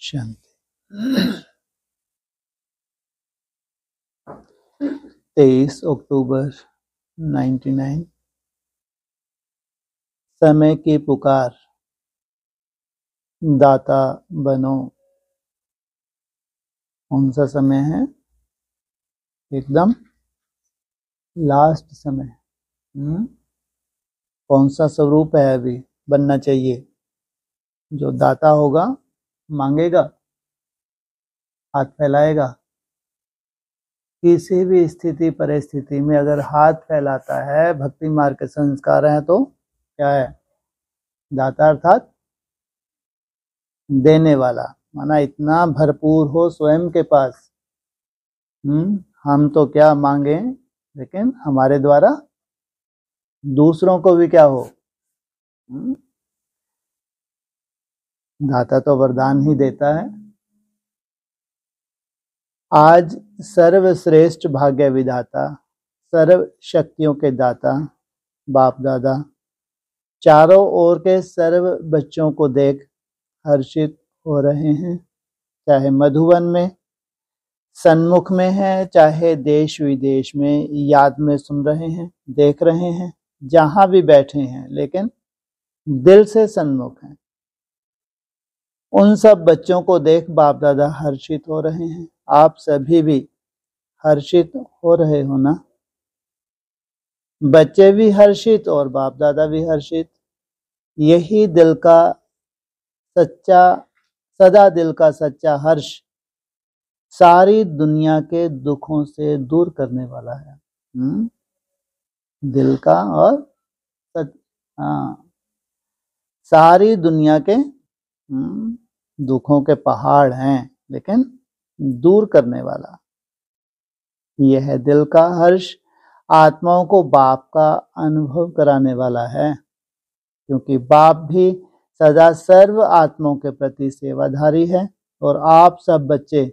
शांति। 23 अक्टूबर 99। समय की पुकार, दाता बनो। कौन सा समय है? एकदम लास्ट समय। कौन सा स्वरूप है अभी बनना चाहिए? जो दाता होगा, मांगेगा, हाथ फैलाएगा। किसी भी स्थिति परिस्थिति में अगर हाथ फैलाता है, भक्ति मार्ग के संस्कार हैं, तो क्या है? दाता अर्थात देने वाला। माना इतना भरपूर हो स्वयं के पास। हम तो क्या मांगे, लेकिन हमारे द्वारा दूसरों को भी क्या हो। दाता तो वरदान ही देता है। आज सर्वश्रेष्ठ भाग्य विधाता, सर्व शक्तियों के दाता बाप दादा चारों ओर के सर्व बच्चों को देख हर्षित हो रहे हैं। चाहे मधुवन में, सन्मुख में है, चाहे देश विदेश में याद में सुन रहे हैं, देख रहे हैं, जहां भी बैठे हैं, लेकिन दिल से सन्मुख हैं। उन सब बच्चों को देख बाप दादा हर्षित हो रहे हैं। आप सभी भी हर्षित हो रहे हो ना? बच्चे भी हर्षित और बाप दादा भी हर्षित। यही दिल का सच्चा, सदा दिल का सच्चा हर्ष सारी दुनिया के दुखों से दूर करने वाला है। दिल का और सारी दुनिया के दुखों के पहाड़ हैं, लेकिन दूर करने वाला यह है। दिल का हर्ष आत्माओं को बाप का अनुभव कराने वाला है, क्योंकि बाप भी सदा सर्व आत्माओं के प्रति सेवाधारी है और आप सब बच्चे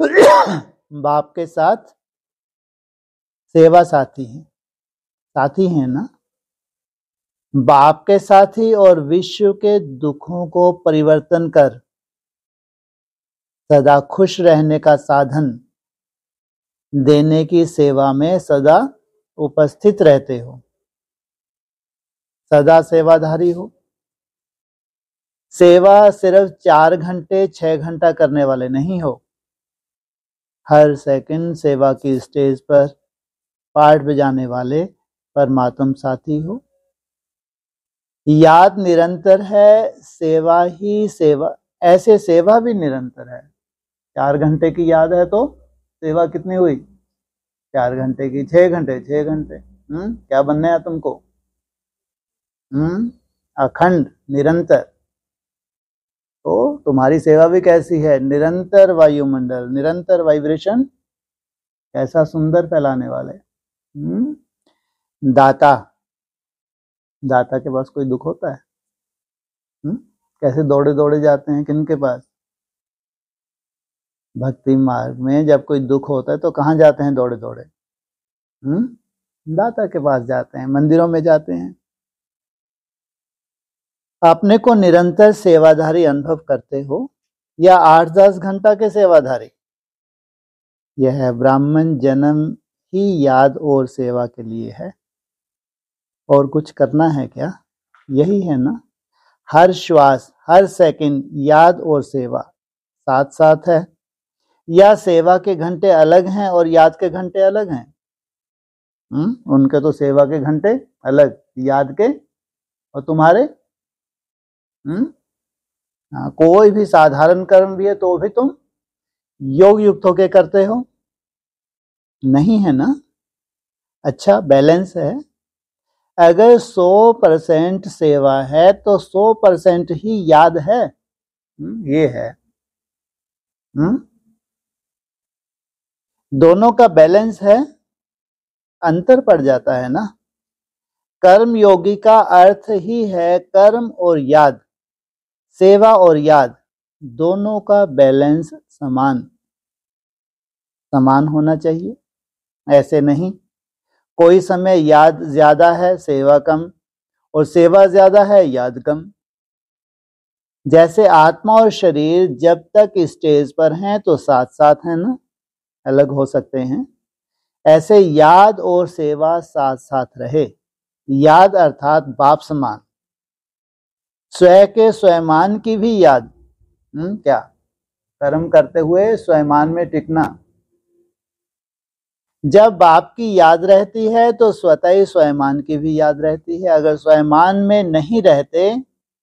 बाप के साथ सेवा साथी हैं। साथी हैं ना? बाप के साथी और विश्व के दुखों को परिवर्तन कर सदा खुश रहने का साधन देने की सेवा में सदा उपस्थित रहते हो, सदा सेवाधारी हो। सेवा सिर्फ 4 घंटे 6 घंटा करने वाले नहीं हो। हर सेकंड सेवा की स्टेज पर पार्ट बजाने वाले परमात्म साथी हो। याद निरंतर है, सेवा ही सेवा। ऐसे सेवा भी निरंतर है। 4 घंटे की याद है तो सेवा कितनी हुई? 4 घंटे की, 6 घंटे 6 घंटे। क्या बनना है तुमको? अखंड निरंतर। तो तुम्हारी सेवा भी कैसी है? निरंतर वायुमंडल, निरंतर वाइब्रेशन। कैसा सुंदर फैलाने वाले। दाता, दाता के पास कोई दुख होता है? कैसे दौड़े दौड़े जाते हैं किन के पास? भक्ति मार्ग में जब कोई दुख होता है तो कहाँ जाते हैं दौड़े दौड़े? दाता के पास जाते हैं, मंदिरों में जाते हैं। अपने को निरंतर सेवाधारी अनुभव करते हो या 8-10 घंटा के सेवाधारी? यह ब्राह्मण जन्म ही याद और सेवा के लिए है। और कुछ करना है क्या? यही है ना? हर श्वास, हर सेकंड याद और सेवा साथ साथ है, या सेवा के घंटे अलग हैं और याद के घंटे अलग हैं? उनके तो सेवा के घंटे अलग, याद के और तुम्हारे कोई भी साधारण कर्म भी है तो भी तुम योग युक्त होके करते हो, नहीं है ना? अच्छा, बैलेंस है। अगर 100% सेवा है तो 100% ही याद है। ये है। दोनों का बैलेंस है, अंतर पड़ जाता है ना? कर्म योगी का अर्थ ही है कर्म और याद, सेवा और याद दोनों का बैलेंस समान समान होना चाहिए। ऐसे नहीं कोई समय याद ज्यादा है सेवा कम, और सेवा ज्यादा है याद कम। जैसे आत्मा और शरीर जब तक स्टेज पर हैं तो साथ साथ हैं ना, अलग हो सकते हैं, ऐसे याद और सेवा साथ साथ रहे। याद अर्थात बाप समान, स्वयं के स्वयमान की भी याद। क्या कर्म करते हुए स्वयमान में टिकना। जब बाप की याद रहती है तो स्वतः ही स्वयमान की भी याद रहती है। अगर स्वयमान में नहीं रहते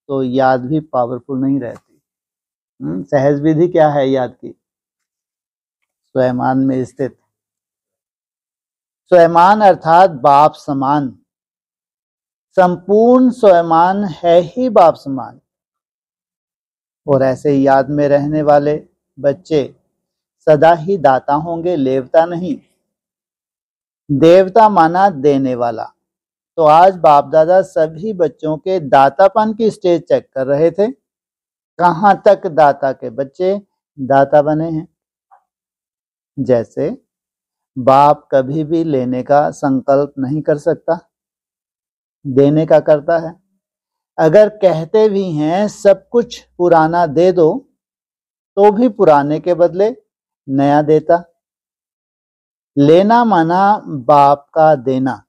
तो याद भी पावरफुल नहीं रहती। सहज विधि क्या है याद की? स्वयमान में स्थित। स्वयमान अर्थात बाप समान, संपूर्ण स्वयमान है ही बाप समान। और ऐसे याद में रहने वाले बच्चे सदा ही दाता होंगे, लेवता नहीं। देवता माना देने वाला। तो आज बाप दादा सभी बच्चों के दातापन की स्टेज चेक कर रहे थे। कहां तक दाता के बच्चे दाता बने हैं। जैसे बाप कभी भी लेने का संकल्प नहीं कर सकता, देने का करता है। अगर कहते भी हैं सब कुछ पुराना दे दो, तो भी पुराने के बदले नया देता। लेना माना बाप का देना।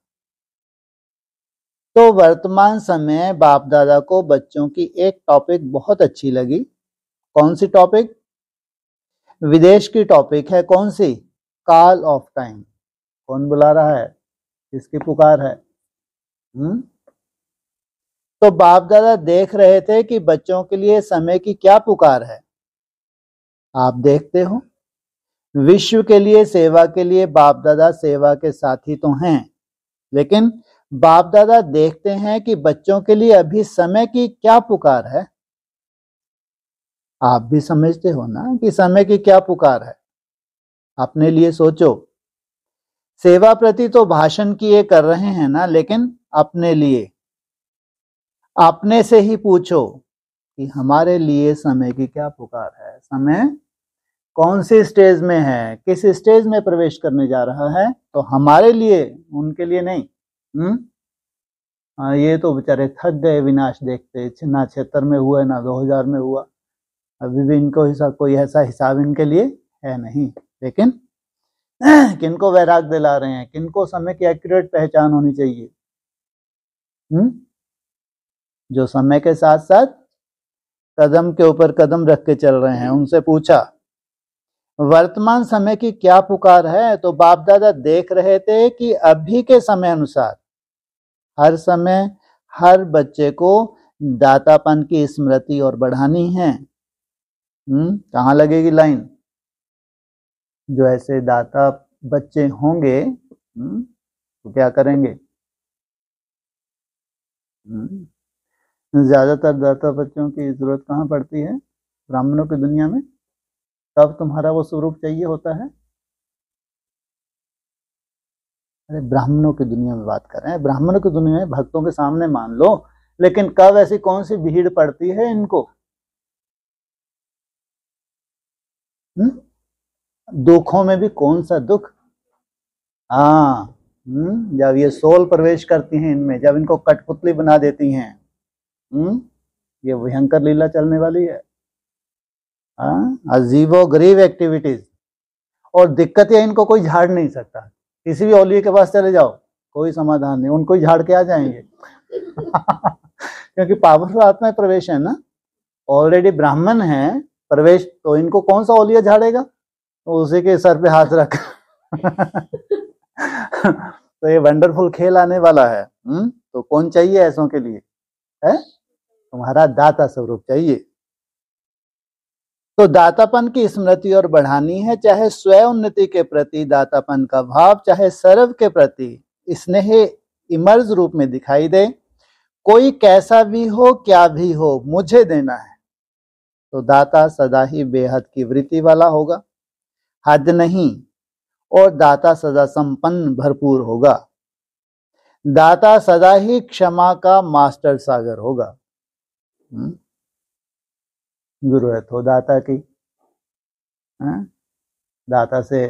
तो वर्तमान समय बाप दादा को बच्चों की एक टॉपिक बहुत अच्छी लगी। कौन सी टॉपिक? विदेश की टॉपिक है। कौन सी? Call of time. कौन बुला रहा है? किसकी पुकार है? तो बाप दादा देख रहे थे कि बच्चों के लिए समय की क्या पुकार है। आप देखते हो, विश्व के लिए, सेवा के लिए बाप दादा सेवा के साथी तो हैं, लेकिन बाप दादा देखते हैं कि बच्चों के लिए अभी समय की क्या पुकार है। आप भी समझते हो ना कि समय की क्या पुकार है। अपने लिए सोचो। सेवा प्रति तो भाषण किए कर रहे हैं ना, लेकिन अपने लिए अपने से ही पूछो कि हमारे लिए समय की क्या पुकार है। समय कौन सी स्टेज में है, किस स्टेज में प्रवेश करने जा रहा है। तो हमारे लिए, उनके लिए नहीं। ये तो बेचारे थक गए विनाश देखते, ना 76 में हुआ ना 2000 में हुआ। अभी भी इनको हिसाब, कोई ऐसा हिसाब इनके लिए है नहीं। लेकिन किनको वैराग दिला रहे हैं, किनको समय की एक्यूरेट पहचान होनी चाहिए। जो समय के साथ साथ कदम के ऊपर कदम रख के चल रहे हैं, उनसे पूछा वर्तमान समय की क्या पुकार है। तो बाप दादा देख रहे थे कि अभी के समय अनुसार हर समय हर बच्चे को दातापन की स्मृति और बढ़ानी है। कहाँ लगेगी लाइन? जो ऐसे दाता बच्चे होंगे तो क्या करेंगे? ज्यादातर दाता बच्चों की जरूरत कहाँ पड़ती है? ब्राह्मणों की दुनिया में। कब तुम्हारा वो स्वरूप चाहिए होता है? अरे ब्राह्मणों की दुनिया में बात कर रहे हैं। ब्राह्मणों की दुनिया में भक्तों के सामने मान लो, लेकिन कब ऐसी कौन सी भीड़ पड़ती है इनको? दुखों में भी कौन सा दुख? हाँ, जब ये सोल प्रवेश करती हैं इनमें, जब इनको कठपुतली बना देती हैं, ये भयंकर लीला चलने वाली है। अजीबो गरीब एक्टिविटीज। और दिक्कत है इनको कोई झाड़ नहीं सकता। किसी भी औलिये के पास चले जाओ, कोई समाधान नहीं, उनको ही झाड़ के आ जाएंगे। क्योंकि पावरफुल आत्मा प्रवेश है ना, ऑलरेडी ब्राह्मण है प्रवेश, तो इनको कौन सा औलिया झाड़ेगा? तो उसी के सर पे हाथ रख। तो ये वंडरफुल खेल आने वाला है। तो कौन चाहिए ऐसों के लिए? है तुम्हारा दाता स्वरूप चाहिए। तो दातापन की स्मृति और बढ़ानी है, चाहे स्वयं उन्नति के प्रति दातापन का भाव, चाहे सर्व के प्रति स्नेह इमर्ज रूप में दिखाई दे। कोई कैसा भी हो, क्या भी हो, मुझे देना है। तो दाता सदा ही बेहद की वृत्ति वाला होगा, हद नहीं। और दाता सदा संपन्न भरपूर होगा। दाता सदा ही क्षमा का मास्टर सागर होगा। जरूरत हो दाता की, दाता से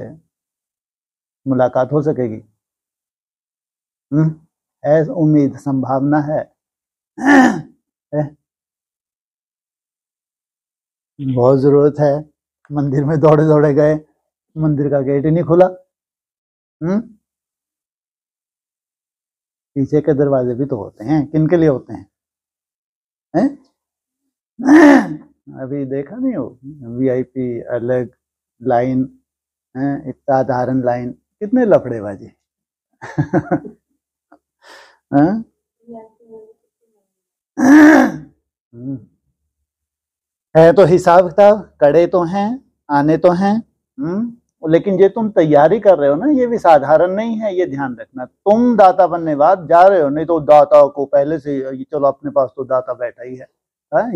मुलाकात हो सकेगी? ऐसी उम्मीद संभावना है। बहुत जरूरत है। मंदिर में दौड़े दौड़े गए, मंदिर का गेट ही नहीं खुला। पीछे के दरवाजे भी तो होते हैं, किन के लिए होते हैं, हैं? अभी देखा नहीं हो, वीआईपी अलग लाइन है, एक साधारण लाइन, कितने लफड़ेबाजी। है तो हिसाब किताब, कड़े तो हैं, आने तो हैं, लेकिन ये तुम तैयारी कर रहे हो ना, ये भी साधारण नहीं है, ये ध्यान रखना। तुम दाता बनने बाद जा रहे हो, नहीं तो दाता को पहले से चलो अपने पास तो दाता बैठा ही है,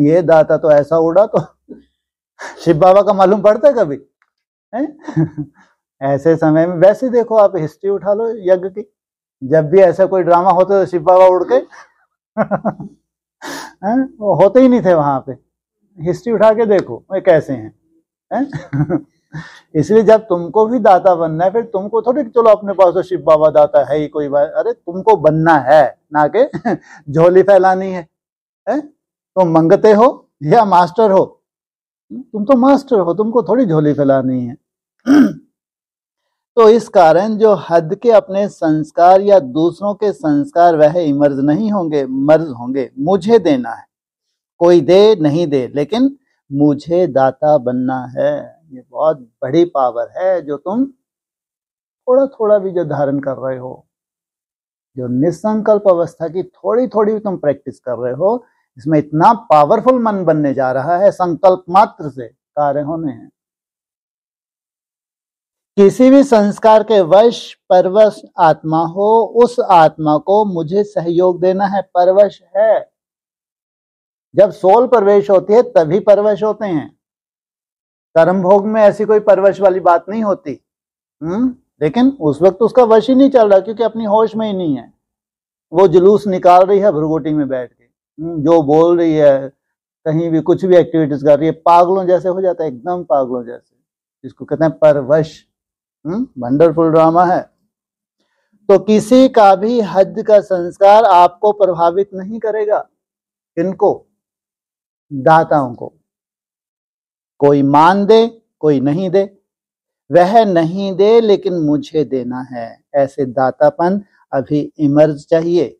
ये दाता तो ऐसा उड़ा तो शिव बाबा का मालूम पड़ता है कभी, है? ऐसे समय में वैसे देखो, आप हिस्ट्री उठा लो यज्ञ की, जब भी ऐसा कोई ड्रामा होता है तो शिव बाबा उड़ के वो होते ही नहीं थे वहां पे। हिस्ट्री उठा के देखो वे कैसे हैं, है? इसलिए जब तुमको भी दाता बनना है, फिर तुमको थोड़ी चलो अपने पास तो शिव बाबा दाता है ही कोई बात, अरे तुमको बनना है, ना के झोली फैलानी है, तुम मंगते हो या मास्टर हो, तुम तो मास्टर हो, तुमको थोड़ी झोली फैलानी है। तो इस कारण जो हद के अपने संस्कार या दूसरों के संस्कार वह इमर्ज नहीं होंगे, मर्ज होंगे। मुझे देना है, कोई दे नहीं दे, लेकिन मुझे दाता बनना है। ये बहुत बड़ी पावर है जो तुम थोड़ा थोड़ा भी जो धारण कर रहे हो, जो निसंकल्प अवस्था की थोड़ी थोड़ी तुम प्रैक्टिस कर रहे हो, इसमें इतना पावरफुल मन बनने जा रहा है, संकल्प मात्र से कार्य होने हैं। किसी भी संस्कार के वश परवश आत्मा हो, उस आत्मा को मुझे सहयोग देना है। परवश है, जब सोल प्रवेश होती है तभी परवश होते हैं, कर्म भोग में ऐसी कोई परवश वाली बात नहीं होती। लेकिन उस वक्त उसका वश ही नहीं चल रहा, क्योंकि अपनी होश में ही नहीं है, वो जुलूस निकाल रही है भ्रुगुटी में बैठ के, जो बोल रही है, कहीं भी कुछ भी एक्टिविटीज कर रही है, पागलों जैसे हो जाता है, एकदम पागलों जैसे, जिसको कहते हैं परवश। वंडरफुल ड्रामा है। तो किसी का भी हद का संस्कार आपको प्रभावित नहीं करेगा। किनको? दाताओं को। कोई मान दे, कोई नहीं दे, वह नहीं दे लेकिन मुझे देना है, ऐसे दातापन अभी इमर्ज चाहिए।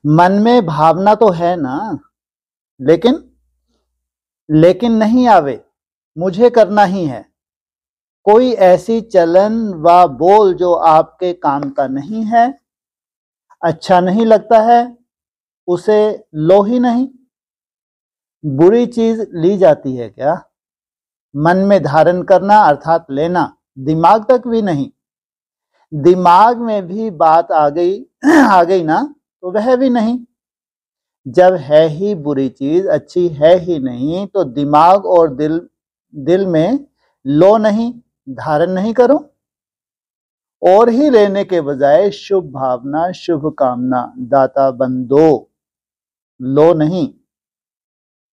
मन में भावना तो है ना, लेकिन नहीं आवे, मुझे करना ही है। कोई ऐसी चलन व बोल जो आपके काम का नहीं है, अच्छा नहीं लगता है, उसे लो ही नहीं। बुरी चीज ली जाती है क्या? मन में धारण करना अर्थात लेना, दिमाग तक भी नहीं। दिमाग में भी बात आ गई ना, तो वह भी नहीं। जब है ही बुरी चीज, अच्छी है ही नहीं, तो दिमाग और दिल में लो नहीं, धारण नहीं करो। और ही लेने के बजाय शुभ भावना, शुभ कामना, दाता बंदो, लो नहीं।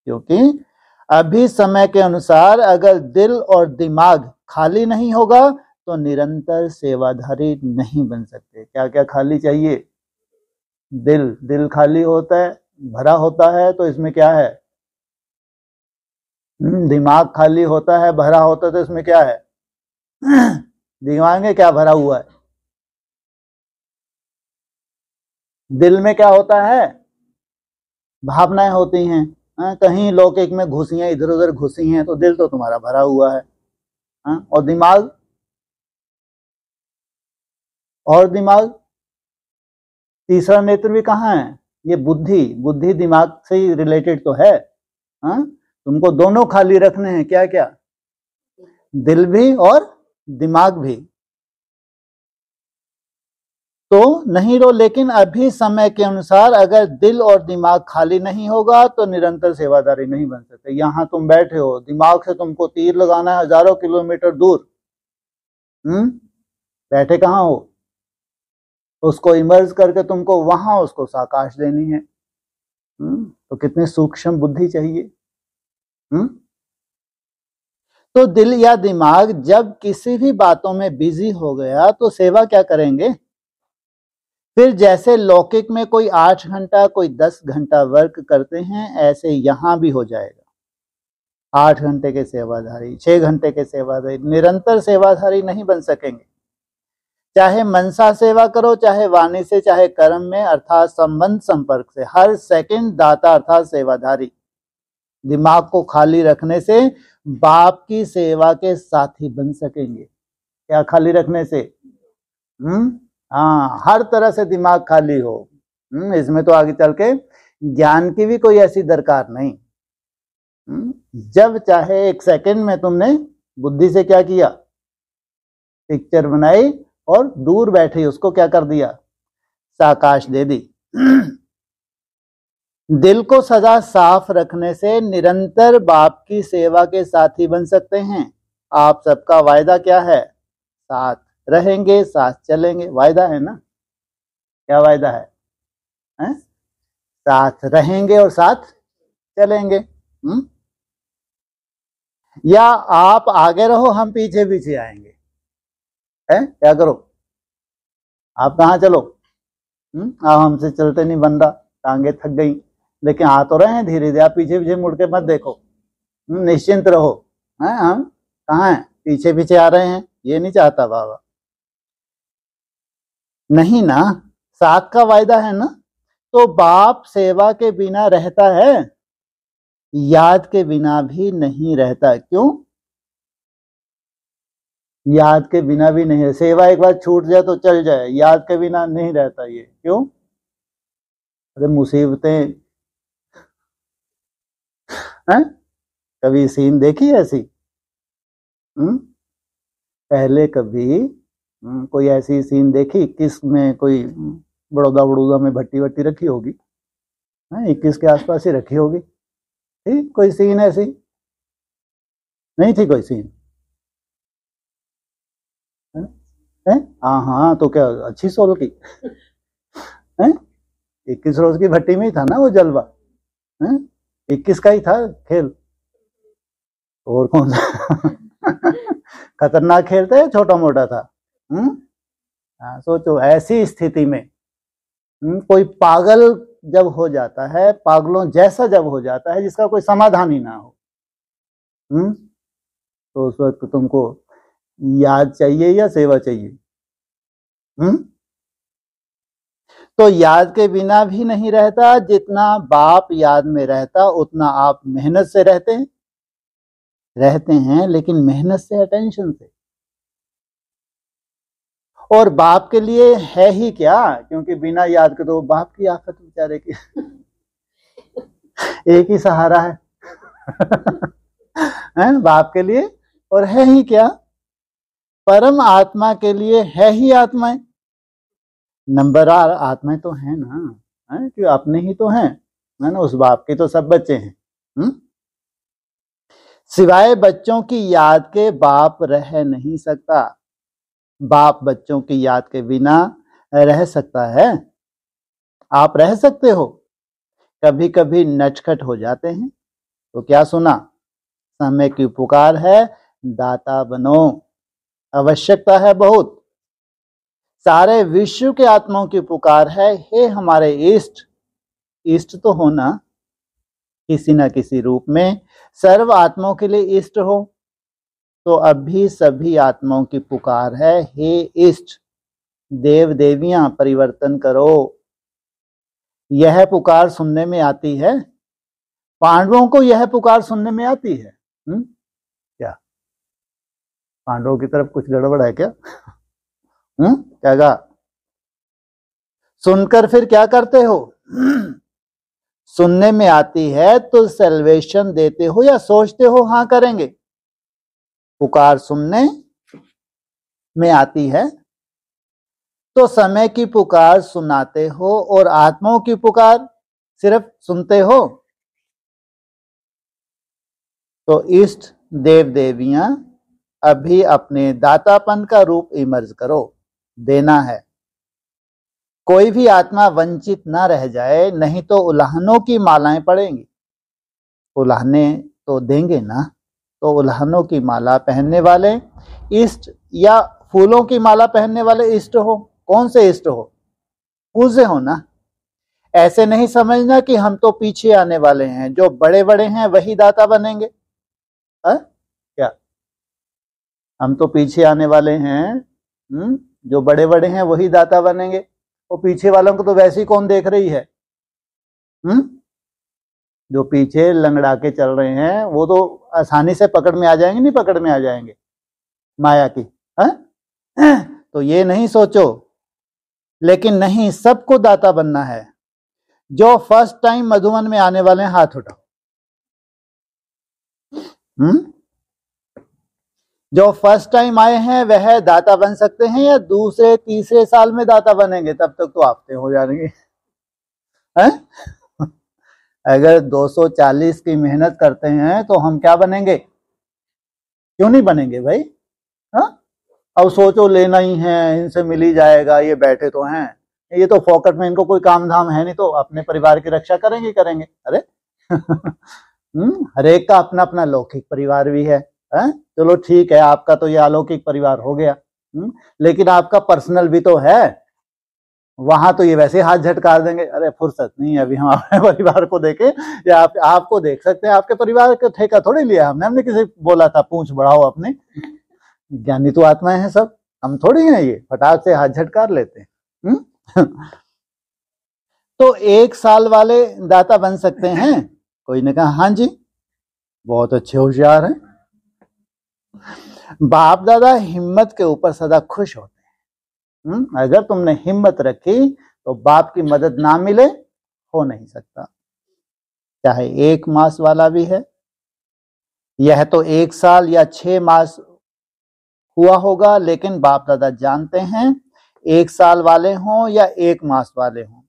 क्योंकि अभी समय के अनुसार अगर दिल और दिमाग खाली नहीं होगा तो निरंतर सेवाधारी नहीं बन सकते। क्या क्या खाली चाहिए? दिल खाली होता है, भरा होता है, तो इसमें क्या है? दिमाग खाली होता है, भरा होता है, तो इसमें क्या है? दिमाग में क्या भरा हुआ है? दिल में क्या होता है? भावनाएं होती हैं। कहीं लौकिक में घुसियां इधर उधर घुसी हैं, तो दिल तो तुम्हारा भरा हुआ है। और दिमाग तीसरा नेत्र भी कहाँ है? ये बुद्धि दिमाग से ही रिलेटेड तो है। तुमको दोनों खाली रखने हैं। क्या क्या? दिल भी और दिमाग भी। तो नहीं रो, लेकिन अभी समय के अनुसार अगर दिल और दिमाग खाली नहीं होगा तो निरंतर सेवादारी नहीं बन सकते। यहां तुम बैठे हो, दिमाग से तुमको तीर लगाना है हजारों किलोमीटर दूर, बैठे कहाँ हो? उसको इमर्ज करके तुमको वहां उसको साकाश देनी है। तो कितनी सूक्ष्म बुद्धि चाहिए। तो दिल या दिमाग जब किसी भी बातों में बिजी हो गया तो सेवा क्या करेंगे? फिर जैसे लौकिक में कोई 8 घंटा, कोई 10 घंटा वर्क करते हैं, ऐसे यहां भी हो जाएगा। 8 घंटे के सेवाधारी, 6 घंटे के सेवाधारी, निरंतर सेवाधारी नहीं बन सकेंगे। चाहे मनसा सेवा करो, चाहे वाणी से, चाहे कर्म में, अर्थात संबंध संपर्क से, हर सेकंड दाता अर्थात सेवाधारी। दिमाग को खाली रखने से बाप की सेवा के साथी बन सकेंगे। क्या खाली रखने से? हाँ, हर तरह से दिमाग खाली हो। इसमें तो आगे चल के ज्ञान की भी कोई ऐसी दरकार नहीं। जब चाहे 1 सेकंड में तुमने बुद्धि से क्या किया, पिक्चर बनाई और दूर बैठी उसको क्या कर दिया, साकाश दे दी। दिल को सदा साफ रखने से निरंतर बाप की सेवा के साथी बन सकते हैं। आप सबका वायदा क्या है? साथ रहेंगे, साथ चलेंगे। वायदा है ना? क्या वायदा है? साथ रहेंगे और साथ चलेंगे। या आप आगे रहो, हम पीछे पीछे आएंगे। क्या करो? आप कहाँ चलो? आप हमसे चलते नहीं बन रहा, टांगे थक गई, लेकिन आ तो रहे हैं धीरे धीरे। आप पीछे पीछे मुड़ के मत देखो, निश्चिंत रहो। हम कहाँ हैं? पीछे पीछे आ रहे हैं, ये नहीं चाहता बाबा। नहीं ना, साथ का वायदा है ना। तो बाप सेवा के बिना रहता है, याद के बिना भी नहीं रहता। क्यों? याद के बिना भी नहीं। सेवा एक बार छूट जाए तो चल जाए, याद के बिना नहीं रहता ये। क्यों? अरे मुसीबतें हैं? कभी सीन देखी ऐसी? पहले कभी कोई ऐसी सीन देखी? 21 में कोई बड़ौदा में भट्टी वट्टी रखी होगी, 21 के आसपास ही रखी होगी। ठीक, कोई सीन ऐसी नहीं थी? कोई सीन है? हाँ, तो क्या अच्छी सोल की है? 21 रोज की भट्टी में ही था ना वो जलवा। 21 का ही था खेल, और कौन सा खतरनाक खेल था या छोटा मोटा था? सोचो ऐसी स्थिति में कोई पागल जब हो जाता है, पागलों जैसा जब हो जाता है, जिसका कोई समाधान ही ना हो, तो उस वक्त तुमको याद चाहिए या सेवा चाहिए? तो याद के बिना भी नहीं रहता। जितना बाप याद में रहता उतना आप मेहनत से रहते हैं, लेकिन मेहनत से, अटेंशन से। और बाप के लिए है ही क्या, क्योंकि बिना याद के तो बाप की आफत बेचारे की एक ही सहारा है बाप के लिए। और है ही क्या? परम आत्मा के लिए है ही आत्माएं। नंबरदार आत्माएं तो है ना, कि अपने ही तो हैं, है ना? उस बाप के तो सब बच्चे हैं। सिवाय बच्चों की याद के बाप रह नहीं सकता। बाप बच्चों की याद के बिना रह सकता है? आप रह सकते हो? कभी कभी नटखट हो जाते हैं तो क्या सुना? समय की पुकार है, दाता बनो। आवश्यकता है बहुत। सारे विश्व के आत्माओं की पुकार है, हे हमारे इष्ट। इष्ट तो होना किसी न किसी रूप में, सर्व आत्माओं के लिए इष्ट हो। तो अभी सभी आत्माओं की पुकार है, हे इष्ट, देव देवियां परिवर्तन करो। यह पुकार सुनने में आती है? पांडवों को यह पुकार सुनने में आती है? क्या पांडवों की तरफ कुछ गड़बड़ है क्या? क्या कहा? सुनकर फिर क्या करते हो? सुनने में आती है तो सेल्वेशन देते हो या सोचते हो हाँ करेंगे? पुकार सुनने में आती है तो समय की पुकार सुनाते हो, और आत्माओं की पुकार सिर्फ सुनते हो। तो इष्ट देव देवियां अभी अपने दातापन का रूप इमर्ज करो। देना है। कोई भी आत्मा वंचित ना रह जाए, नहीं तो उल्हानों की मालाएं पड़ेंगी। उल्हाने तो देंगे ना, तो उल्हानों की माला पहनने वाले इष्ट, या फूलों की माला पहनने वाले इष्ट हो। कौन से इष्ट हो? पूजे हो ना। ऐसे नहीं समझना कि हम तो पीछे आने वाले हैं, जो बड़े बड़े हैं वही दाता बनेंगे। क्या हम तो पीछे आने वाले हैं, जो बड़े बड़े हैं वही दाता बनेंगे, और पीछे वालों को तो वैसे ही कौन देख रही है। जो पीछे लंगड़ा के चल रहे हैं वो तो आसानी से पकड़ में आ जाएंगे, नहीं पकड़ में आ जाएंगे माया की, तो ये नहीं सोचो। लेकिन नहीं, सबको दाता बनना है। जो फर्स्ट टाइम मधुवन में आने वाले हैं हाथ उठाओ। जो फर्स्ट टाइम आए हैं वह दाता बन सकते हैं, या दूसरे तीसरे साल में दाता बनेंगे, तब तक तो आपते हो जाएंगे। अगर 240 की मेहनत करते हैं तो हम क्या बनेंगे, क्यों नहीं बनेंगे भाई। अब सोचो लेना ही है, इनसे मिल ही जाएगा, ये बैठे तो हैं, ये तो फोकट में, इनको कोई काम धाम है नहीं, तो अपने परिवार की रक्षा करेंगे करेंगे। अरे हर एक का अपना अपना लौकिक परिवार भी है। चलो ठीक है, आपका तो ये अलौकिक परिवार हो गया, लेकिन आपका पर्सनल भी तो है। वहां तो ये वैसे हाथ झटका देंगे, अरे फुर्सत नहीं है अभी हम अपने परिवार को देखे, या आपको देख सकते हैं, आपके परिवार का ठेका थोड़ी लिया हमने किसी बोला था पूंछ बढ़ाओ अपने। ज्ञानी तो आत्माएं हैं सब, हम थोड़ी हैं ये फटाक से हाथ झटकार लेते हैं। तो 1 साल वाले दाता बन सकते हैं। कोई ने कहा हाँ जी, बहुत अच्छे होशियार हैं। बाप दादा हिम्मत के ऊपर सदा खुश होते हैं। अगर तुमने हिम्मत रखी तो बाप की मदद ना मिले हो नहीं सकता। चाहे 1 मास वाला भी है, यह तो 1 साल या 6 मास हुआ होगा, लेकिन बाप दादा जानते हैं 1 साल वाले हों या 1 मास वाले हों,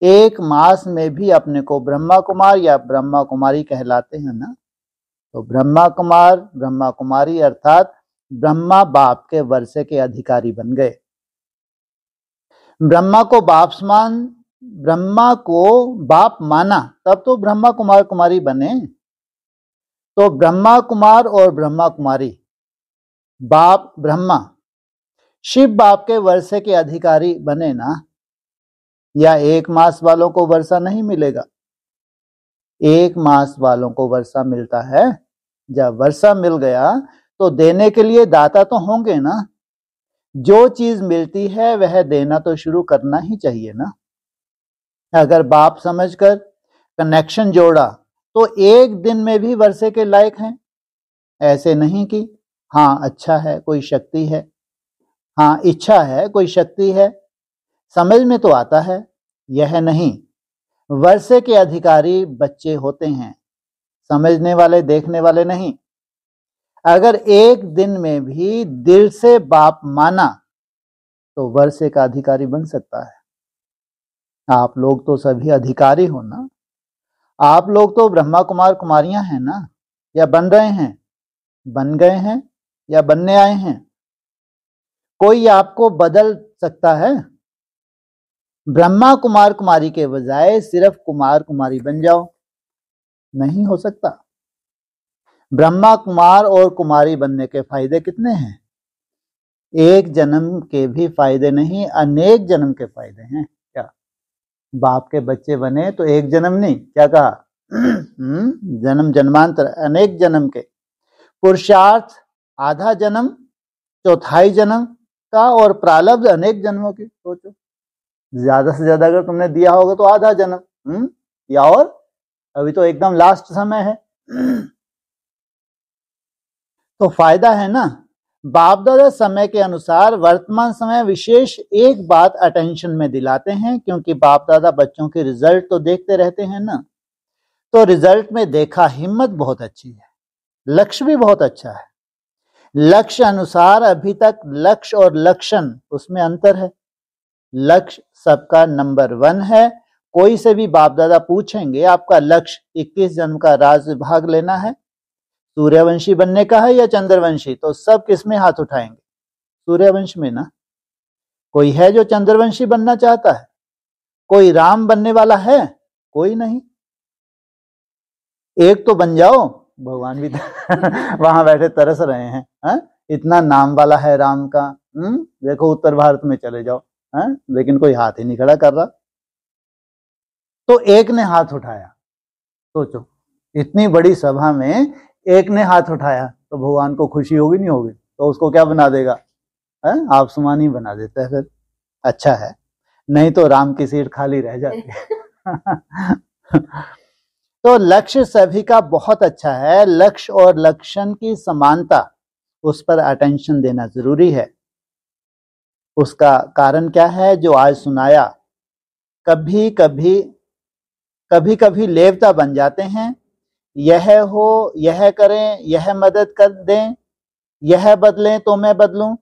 1 मास में भी अपने को ब्रह्मा कुमार या ब्रह्मा कुमारी कहलाते हैं ना। तो ब्रह्मा कुमार ब्रह्मा कुमारी अर्थात ब्रह्मा बाप के वर्षे के अधिकारी बन गए। ब्रह्मा को बाप माना तब तो ब्रह्मा कुमार कुमारी बने। तो ब्रह्मा कुमार और ब्रह्मा कुमारी, बाप ब्रह्मा शिव बाप के वर्षे के अधिकारी बने ना। या 1 मास वालों को वर्षा नहीं मिलेगा, 1 मास वालों को वर्षा मिलता है। जब वर्षा मिल गया तो देने के लिए दाता तो होंगे ना। जो चीज मिलती है वह देना तो शुरू करना ही चाहिए ना। अगर बाप समझकर कनेक्शन जोड़ा तो 1 दिन में भी वर्षे के लायक हैं। ऐसे नहीं कि हाँ अच्छा है कोई शक्ति है, हाँ इच्छा है कोई शक्ति है, समझ में तो आता है। यह नहीं, वर्षे के अधिकारी बच्चे होते हैं, समझने वाले देखने वाले नहीं। अगर 1 दिन में भी दिल से बाप माना तो वर्षे का अधिकारी बन सकता है। आप लोग तो सभी अधिकारी हो ना। आप लोग तो ब्रह्मा कुमार कुमारियां हैं ना, या बन रहे हैं, बन गए हैं या बनने आए हैं। कोई आपको बदल सकता है? ब्रह्मा कुमार कुमारी के बजाय सिर्फ कुमार कुमारी बन जाओ, नहीं हो सकता। ब्रह्मा कुमार और कुमारी बनने के फायदे कितने हैं? 1 जन्म के भी फायदे नहीं, अनेक जन्म के फायदे हैं। क्या बाप के बच्चे बने तो 1 जन्म नहीं, क्या कहा? जन्म जन्मांतर अनेक जन्म के। पुरुषार्थ आधा जन्म, चौथाई जन्म का, और प्रारब्ध अनेक जन्मों की। सोचो ज्यादा से ज्यादा अगर तुमने दिया होगा तो आधा जन्म, या और अभी तो एकदम लास्ट समय है। तो फायदा है ना। बाप दादा समय के अनुसार वर्तमान समय विशेष एक बात अटेंशन में दिलाते हैं, क्योंकि बाप दादा बच्चों के रिजल्ट तो देखते रहते हैं ना। तो रिजल्ट में देखा हिम्मत बहुत अच्छी है, लक्ष्य भी बहुत अच्छा है। लक्ष्य अनुसार अभी तक लक्ष्य और लक्षण उसमें अंतर है। लक्ष्य सबका नंबर 1 है। कोई से भी बाप दादा पूछेंगे आपका लक्ष्य 21 जन्म का राज भाग लेना है, सूर्यवंशी बनने का है या चंद्रवंशी, तो सब किसमें हाथ उठाएंगे? सूर्यवंश में ना। कोई है जो चंद्रवंशी बनना चाहता है? कोई राम बनने वाला है? कोई नहीं। एक तो बन जाओ, भगवान भी वहां बैठे तरस रहे हैं। इतना नाम वाला है राम का। देखो उत्तर भारत में चले जाओ, लेकिन कोई हाथ ही नहीं खड़ा कर रहा। तो एक ने हाथ उठाया। सोचो इतनी बड़ी सभा में एक ने हाथ उठाया तो भगवान को खुशी होगी नहीं होगी, तो उसको क्या बना देगा, आसमान ही बना देता है फिर। अच्छा है, नहीं तो राम की सीट खाली रह जाती है। तो लक्ष्य सभी का बहुत अच्छा है, लक्ष्य और लक्षण की समानता, उस पर अटेंशन देना जरूरी है। उसका कारण क्या है जो आज सुनाया, कभी कभी कभी कभी लेवता बन जाते हैं, यह हो, यह करें, यह मदद कर दें, यह बदलें तो मैं बदलूं,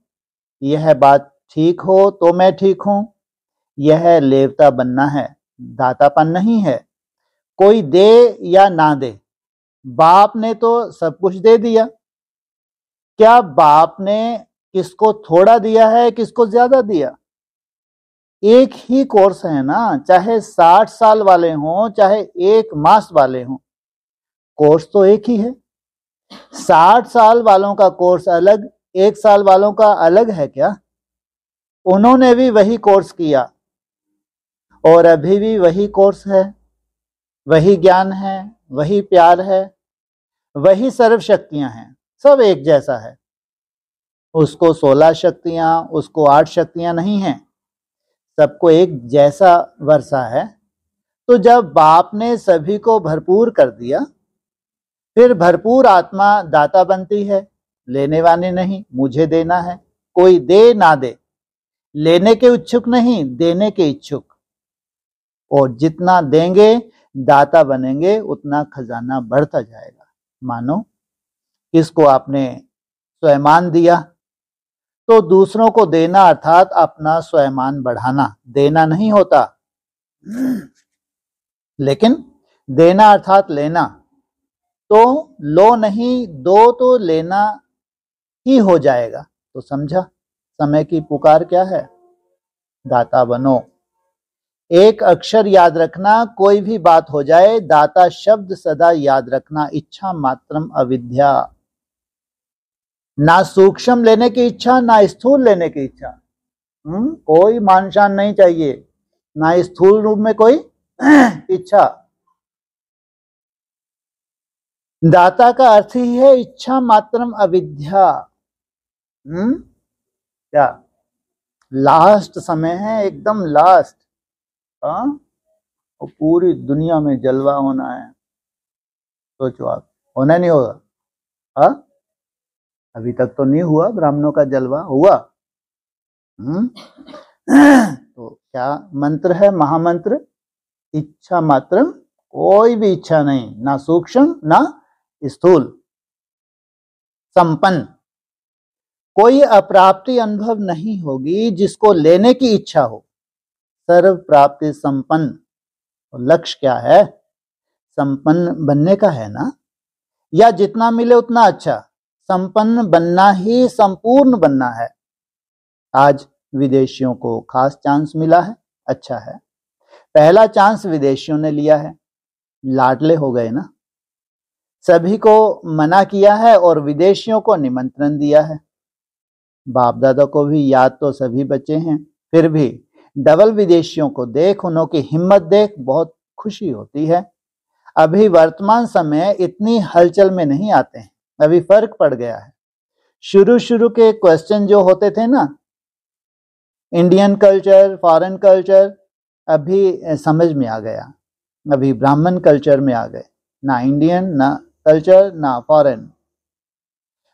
यह बात ठीक हो तो मैं ठीक हूं। यह लेवता बनना है, दातापन नहीं है। कोई दे या ना दे, बाप ने तो सब कुछ दे दिया। क्या बाप ने किसको थोड़ा दिया है, किसको ज्यादा दिया? एक ही कोर्स है ना, चाहे 60 साल वाले हों चाहे 1 मास वाले हों, कोर्स तो एक ही है। 60 साल वालों का कोर्स अलग, 1 साल वालों का अलग है क्या? उन्होंने भी वही कोर्स किया और अभी भी वही कोर्स है, वही ज्ञान है, वही प्यार है, वही सर्व शक्तियां हैं, सब एक जैसा है। उसको 16 शक्तियां, उसको 8 शक्तियां नहीं हैं, सबको एक जैसा वर्षा है। तो जब बाप ने सभी को भरपूर कर दिया, फिर भरपूर आत्मा दाता बनती है, लेने वाले नहीं, मुझे देना है। कोई दे ना दे, लेने के इच्छुक नहीं, देने के इच्छुक। और जितना देंगे, दाता बनेंगे, उतना खजाना बढ़ता जाएगा। मानो किसको आपने स्वयमान दिया, तो दूसरों को देना अर्थात अपना स्वयमान बढ़ाना, देना नहीं होता। लेकिन देना अर्थात लेना, तो लो नहीं, दो तो लेना ही हो जाएगा। तो समझा समय की पुकार क्या है, दाता बनो। एक अक्षर याद रखना, कोई भी बात हो जाए, दाता शब्द सदा याद रखना। इच्छा मात्रम अविद्या, ना सूक्ष्म लेने की इच्छा, ना स्थूल लेने की इच्छा। कोई मानशान नहीं चाहिए, ना स्थूल रूप में कोई इच्छा। दाता का अर्थ ही है इच्छा मात्रम अविद्या। क्या लास्ट समय है, एकदम लास्ट। और पूरी दुनिया में जलवा होना है, सोचो आप, होना नहीं होगा? अभी तक तो नहीं हुआ, ब्राह्मणों का जलवा हुआ। तो क्या मंत्र है, महामंत्र, इच्छा मात्र, कोई भी इच्छा नहीं, ना सूक्ष्म ना स्थूल, संपन्न। कोई अप्राप्ति अनुभव नहीं होगी जिसको लेने की इच्छा हो। सर्व प्राप्ति संपन्न, लक्ष्य क्या है, संपन्न बनने का है ना, या जितना मिले उतना अच्छा। संपन्न बनना ही संपूर्ण बनना है। आज विदेशियों को खास चांस मिला है, अच्छा है। पहला चांस विदेशियों ने लिया है, लाडले हो गए ना, सभी को मना किया है और विदेशियों को निमंत्रण दिया है। बाप दादा को भी याद तो सभी बच्चे हैं, फिर भी डबल विदेशियों को देख, उन्हों की हिम्मत देख बहुत खुशी होती है। अभी वर्तमान समय इतनी हलचल में नहीं आते हैं, अभी फर्क पड़ गया है। शुरू शुरू के क्वेश्चन जो होते थे ना, इंडियन कल्चर, फॉरेन कल्चर, अभी समझ में आ गया। अभी ब्राह्मण कल्चर में आ गए, ना इंडियन ना कल्चर ना फॉरेन,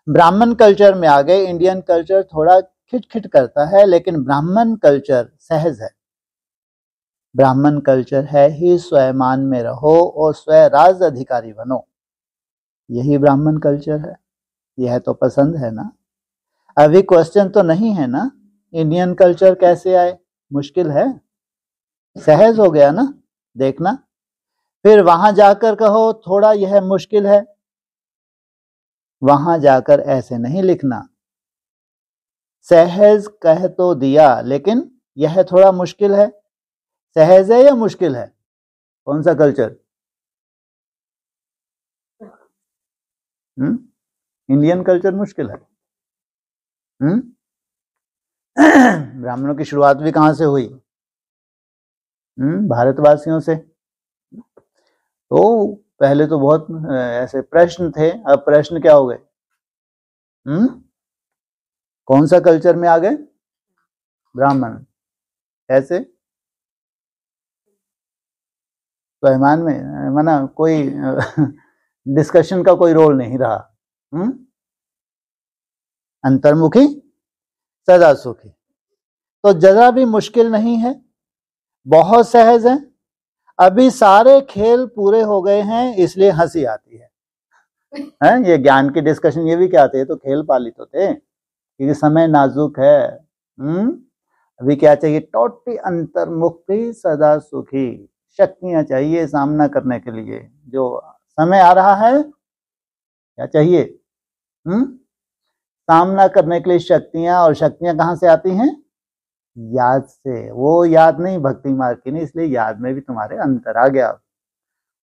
ब्राह्मण कल्चर में आ गए। इंडियन कल्चर थोड़ा खिटखिट करता है, लेकिन ब्राह्मण कल्चर सहज है। ब्राह्मण कल्चर है ही स्वयमान में रहो और स्वय राज अधिकारी बनो, यही ब्राह्मण कल्चर है। यह तो पसंद है ना। अभी क्वेश्चन तो नहीं है ना, इंडियन कल्चर कैसे आए, मुश्किल है, सहज हो गया ना, देखना। फिर वहां जाकर कहो थोड़ा यह मुश्किल है, वहां जाकर ऐसे नहीं लिखना। सहज कह तो दिया, लेकिन यह थोड़ा मुश्किल है। सहज है या मुश्किल है, कौन सा कल्चर? इंडियन कल्चर मुश्किल है। ब्राह्मणों की शुरुआत भी कहां से हुई? भारतवासियों से। तो पहले तो बहुत ऐसे प्रश्न थे, अब प्रश्न क्या हो गए? कौन सा कल्चर में आ गए? ब्राह्मण। ऐसे स्वयमान में माना कोई डिस्कशन का कोई रोल नहीं रहा। अंतर्मुखी सदा सुखी, तो जरा भी मुश्किल नहीं है, बहुत सहज है। अभी सारे खेल पूरे हो गए हैं, इसलिए हंसी आती है? ये ज्ञान की डिस्कशन ये भी क्या थे? तो खेल पालित होते, क्योंकि समय नाजुक है। अभी क्या चाहिए? टोटी अंतर्मुखी सदा सुखी, शक्तियां चाहिए सामना करने के लिए। जो समय आ रहा है, क्या चाहिए? सामना करने के लिए शक्तियां, और शक्तियां कहां से आती हैं? याद से। वो याद नहीं भक्ति मार्ग की नहीं, इसलिए याद में भी तुम्हारे अंतर आ गया।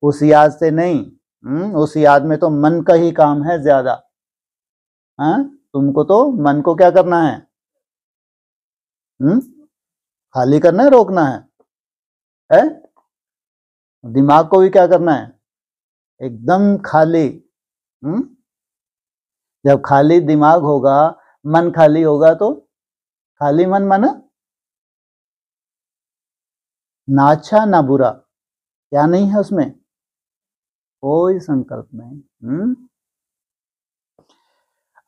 उस याद से नहीं, उस याद में तो मन का ही काम है ज्यादा। तुमको तो मन को क्या करना है? खाली करना है, रोकना है? दिमाग को भी क्या करना है? एकदम खाली। जब खाली दिमाग होगा, मन खाली होगा, तो खाली मन माना ना अच्छा ना बुरा, क्या नहीं है उसमें? कोई संकल्प नहीं।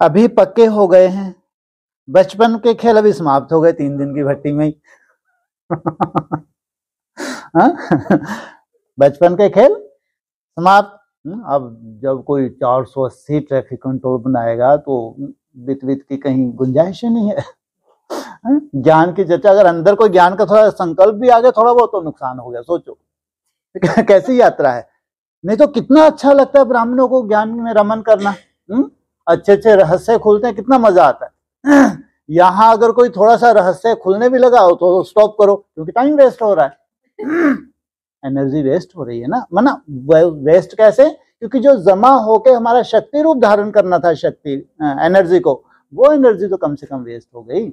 अभी पक्के हो गए हैं, बचपन के खेल अभी समाप्त हो गए 3 दिन की भट्टी में ही। बचपन के खेल समाप्त। अब जब कोई 480 ट्रैफिक कंट्रोल बनाएगा तो बीत की कहीं गुंजाइश ही नहीं है। ज्ञान की चर्चा, अगर अंदर कोई ज्ञान का थोड़ा संकल्प भी आ गया थोड़ा बहुत, तो नुकसान हो गया। सोचो कैसी यात्रा है। नहीं तो कितना अच्छा लगता है ब्राह्मणों को ज्ञान में रमन करना। अच्छे अच्छे रहस्य खुलते हैं, कितना मजा आता है। यहाँ अगर कोई थोड़ा सा रहस्य खुलने भी लगा हो तो स्टॉप करो, क्योंकि टाइम वेस्ट हो रहा है। एनर्जी वेस्ट हो रही है ना। माना वेस्ट कैसे? क्योंकि जो जमा होके हमारा शक्ति रूप धारण करना था, शक्ति एनर्जी को, वो एनर्जी तो कम से कम वेस्ट हो गई।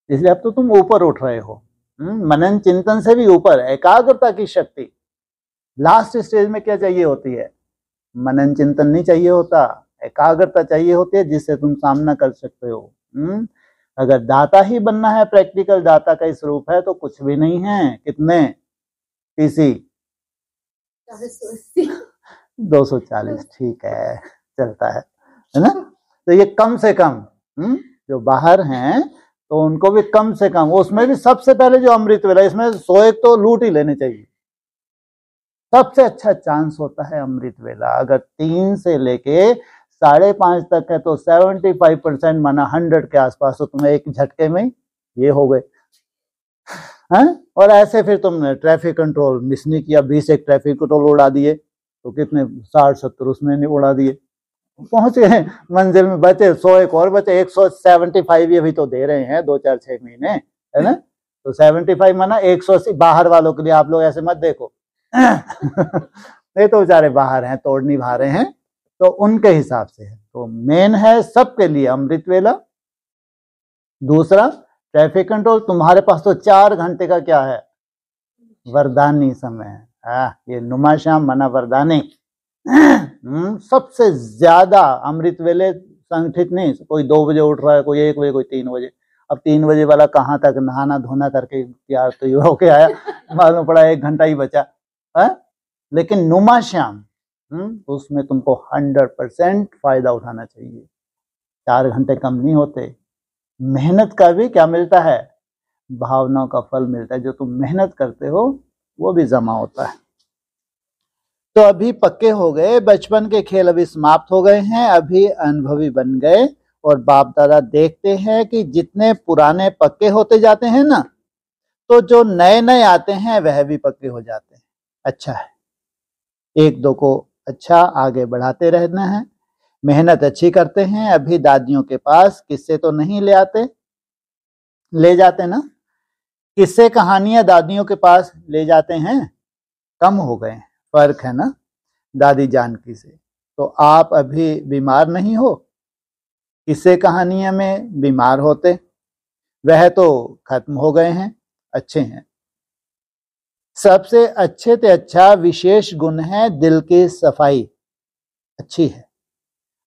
इसलिए अब तो तुम ऊपर उठ रहे हो, मनन चिंतन से भी ऊपर, एकाग्रता की शक्ति। लास्ट स्टेज में क्या चाहिए होती है? मनन चिंतन नहीं चाहिए होता, एकाग्रता चाहिए होती है, जिससे तुम सामना कर सकते हो। अगर दाता ही बनना है, प्रैक्टिकल दाता का स्वरूप है, तो कुछ भी नहीं है। कितने? 240, ठीक है, चलता है ना। तो ये कम से कम जो बाहर हैं तो उनको भी कम से कम, उसमें भी सबसे पहले जो अमृत वेला, इसमें 100 तो लूट ही लेने चाहिए। सबसे अच्छा चांस होता है अमृत वेला। अगर 3 से लेके 5.5 तक है तो 75% माना 100 के आसपास, तो तुम्हें एक झटके में ये हो गए। और ऐसे फिर तुमने ट्रैफिक कंट्रोल मिस नहीं किया, 20 एक ट्रैफिक कंट्रोल उड़ा दिए, तो कितने 60-70 उसमें नहीं उड़ा दिए, पहुंच गए मंजिल में। बचे 100 एक और बचे, 175 ये भी तो दे रहे हैं 2-4-6 महीने, है ना। तो 75 माना 180 बाहर वालों के लिए। आप लोग ऐसे मत देखो। नहीं तो बेचारे बाहर हैं, तोड़ निभा रहे हैं, तो उनके हिसाब से है। तो मेन है सबके लिए अमृत वेला। दूसरा ट्रैफिक कंट्रोल। तुम्हारे पास तो 4 घंटे का क्या है? वरदानी समय है। ये नुमा श्याम मना वरदानी। सबसे ज्यादा अमृत वेले संगठित नहीं। कोई 2 बजे उठ रहा है, कोई 1 बजे, कोई 3 बजे। अब 3 बजे वाला कहाँ तक नहाना धोना करके तैयार तो होके आया, मालूम पड़ा 1 घंटा ही बचा है। लेकिन नुमा श्याम उसमें तुमको 100% फायदा उठाना चाहिए। 4 घंटे कम नहीं होते। मेहनत का भी क्या मिलता है? भावनाओं का फल मिलता है। जो तुम मेहनत करते हो वो भी जमा होता है। तो अभी पक्के हो गए, बचपन के खेल अभी समाप्त हो गए हैं, अभी अनुभवी बन गए। और बाप दादा देखते हैं कि जितने पुराने पक्के होते जाते हैं ना, तो जो नए नए आते हैं वह भी पक्के हो जाते हैं। अच्छा है, 1-2 को अच्छा आगे बढ़ाते रहना है। मेहनत अच्छी करते हैं। अभी दादियों के पास किस्से तो नहीं ले जाते ना। किस्से कहानियां दादियों के पास ले जाते हैं, कम हो गए। फर्क है ना दादी जानकी से। तो आप अभी बीमार नहीं हो, किस्से कहानियां में बीमार होते, वह तो खत्म हो गए हैं, अच्छे हैं। सबसे अच्छे से अच्छा विशेष गुण है दिल की सफाई अच्छी है,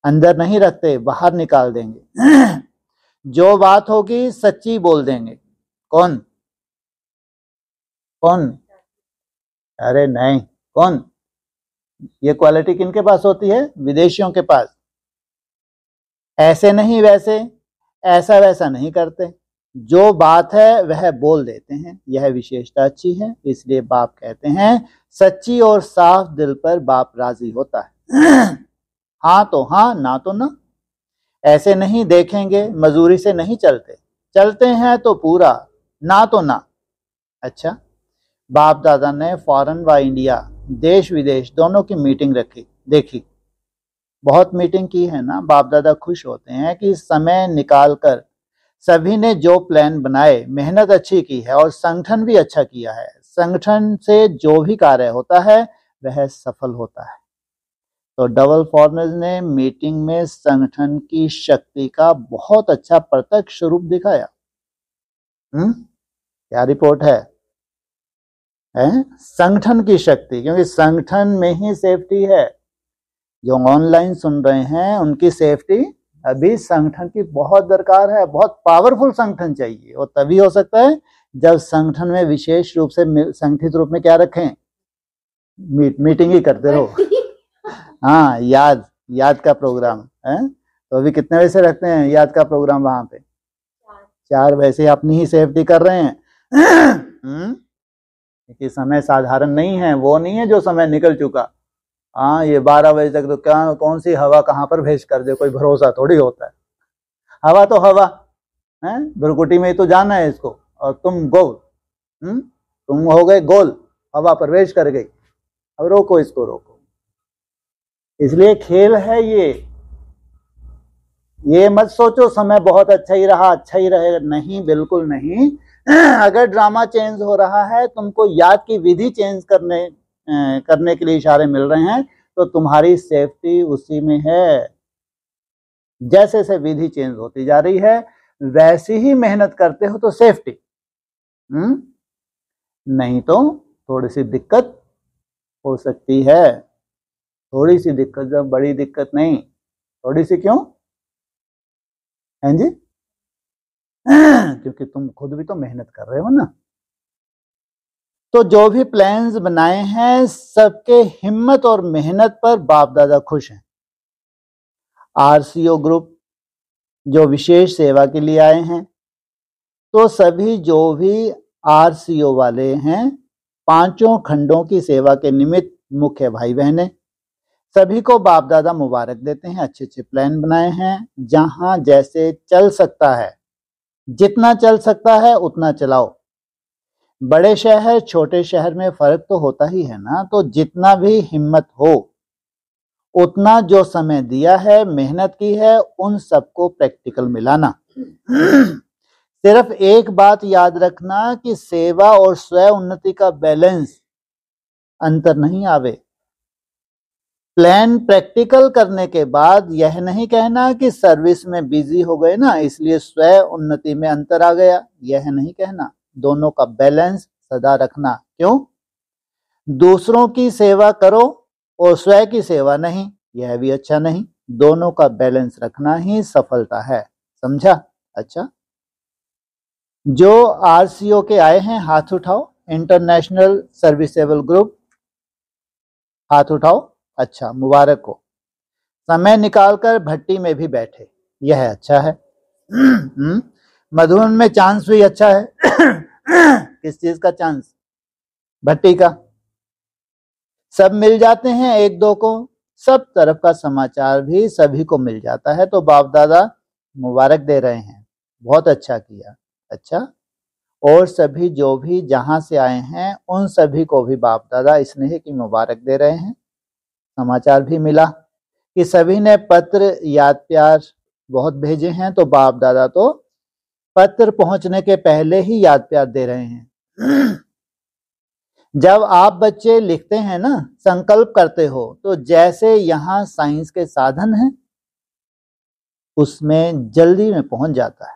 अंदर नहीं रखते, बाहर निकाल देंगे। जो बात होगी सच्ची बोल देंगे। कौन कौन? अरे नहीं, कौन? ये क्वालिटी किनके पास होती है? विदेशियों के पास। ऐसे नहीं वैसे, ऐसा वैसा नहीं करते, जो बात है वह बोल देते हैं, यह विशेषता अच्छी है। इसलिए बाप कहते हैं सच्ची और साफ दिल पर बाप राजी होता है। हाँ तो हाँ, ना तो ना। ऐसे नहीं देखेंगे, मजूरी से नहीं चलते, चलते हैं तो पूरा, ना तो ना। अच्छा, बाप दादा ने फॉरेन व इंडिया, देश विदेश दोनों की मीटिंग रखी, देखी, बहुत मीटिंग की है ना। बाप दादा खुश होते हैं कि समय निकाल कर सभी ने जो प्लान बनाए, मेहनत अच्छी की है और संगठन भी अच्छा किया है। संगठन से जो भी कार्य होता है वह सफल होता है। तो डबल फॉरनर्स ने मीटिंग में संगठन की शक्ति का बहुत अच्छा प्रत्यक्ष रूप दिखाया। क्या रिपोर्ट है? संगठन की शक्ति, क्योंकि संगठन में ही सेफ्टी है। जो ऑनलाइन सुन रहे हैं उनकी सेफ्टी अभी संगठन की बहुत दरकार है। बहुत पावरफुल संगठन चाहिए, और तभी हो सकता है जब संगठन में विशेष रूप से संगठित रूप में क्या रखें, मीटिंग ही करते रहो। हाँ, याद का प्रोग्राम है। तो अभी कितने बजे से रखते हैं याद का प्रोग्राम? वहां पे 4 बजे से अपनी ही सेफ्टी कर रहे हैं। कि समय साधारण नहीं है, वो नहीं है जो समय निकल चुका। हाँ, ये 12 बजे तक तो क्या, कौन सी हवा कहाँ पर भेज कर दे, कोई भरोसा थोड़ी होता है। हवा तो हवा है, भुरकुटी में ही तो जाना है इसको, और तुम गोल, तुम हो गए गोल, हवा प्रवेश कर गई। अब रोको इसको, रोको। इसलिए खेल है ये मत सोचो समय बहुत अच्छा ही रहा, अच्छा ही रहेगा, नहीं, बिल्कुल नहीं। अगर ड्रामा चेंज हो रहा है, तुमको याद की विधि चेंज करने के लिए इशारे मिल रहे हैं, तो तुम्हारी सेफ्टी उसी में है। जैसे जैसे विधि चेंज होती जा रही है वैसी ही मेहनत करते हो तो सेफ्टी। नहीं तो थोड़ी सी दिक्कत हो सकती है। थोड़ी सी दिक्कत, जब बड़ी दिक्कत नहीं, थोड़ी सी क्यों हैं जी? क्योंकि तुम खुद भी तो मेहनत कर रहे हो ना। तो जो भी प्लान्स बनाए हैं, सबके हिम्मत और मेहनत पर बाप दादा खुश हैं। आरसीओ ग्रुप जो विशेष सेवा के लिए आए हैं, तो सभी जो भी आरसीओ वाले हैं, 5 खंडों की सेवा के निमित्त मुख्य भाई बहने, सभी को बाप दादा मुबारक देते हैं। अच्छे अच्छे प्लान बनाए हैं, जहां जैसे चल सकता है, जितना चल सकता है उतना चलाओ। बड़े शहर छोटे शहर में फर्क तो होता ही है ना। तो जितना भी हिम्मत हो उतना जो समय दिया है, मेहनत की है, उन सबको प्रैक्टिकल मिलाना। सिर्फ एक बात याद रखना कि सेवा और स्वयं उन्नति का बैलेंस अंतर नहीं आवे। प्लान प्रैक्टिकल करने के बाद यह नहीं कहना कि सर्विस में बिजी हो गए ना इसलिए स्वयं उन्नति में अंतर आ गया, यह नहीं कहना। दोनों का बैलेंस सदा रखना। क्यों? दूसरों की सेवा करो और स्वयं की सेवा नहीं, यह भी अच्छा नहीं। दोनों का बैलेंस रखना ही सफलता है। समझा? अच्छा, जो आरसीओ के आए हैं हाथ उठाओ। इंटरनेशनल सर्विसेबल ग्रुप, हाथ उठाओ। अच्छा, मुबारक हो। समय निकालकर भट्टी में भी बैठे, यह अच्छा है। मधुबन में चांस भी अच्छा है। किस चीज का चांस? भट्टी का। सब मिल जाते हैं एक दो को, सब तरफ का समाचार भी सभी को मिल जाता है। तो बाप दादा मुबारक दे रहे हैं, बहुत अच्छा किया। अच्छा, और सभी जो भी जहां से आए हैं उन सभी को भी बाप दादा स्नेह की मुबारक दे रहे हैं। समाचार भी मिला कि सभी ने पत्र याद प्यार बहुत भेजे हैं। तो बाप दादा तो पत्र पहुंचने के पहले ही याद प्यार दे रहे हैं। जब आप बच्चे लिखते हैं ना, संकल्प करते हो, तो जैसे यहाँ साइंस के साधन हैं उसमें जल्दी में पहुंच जाता है।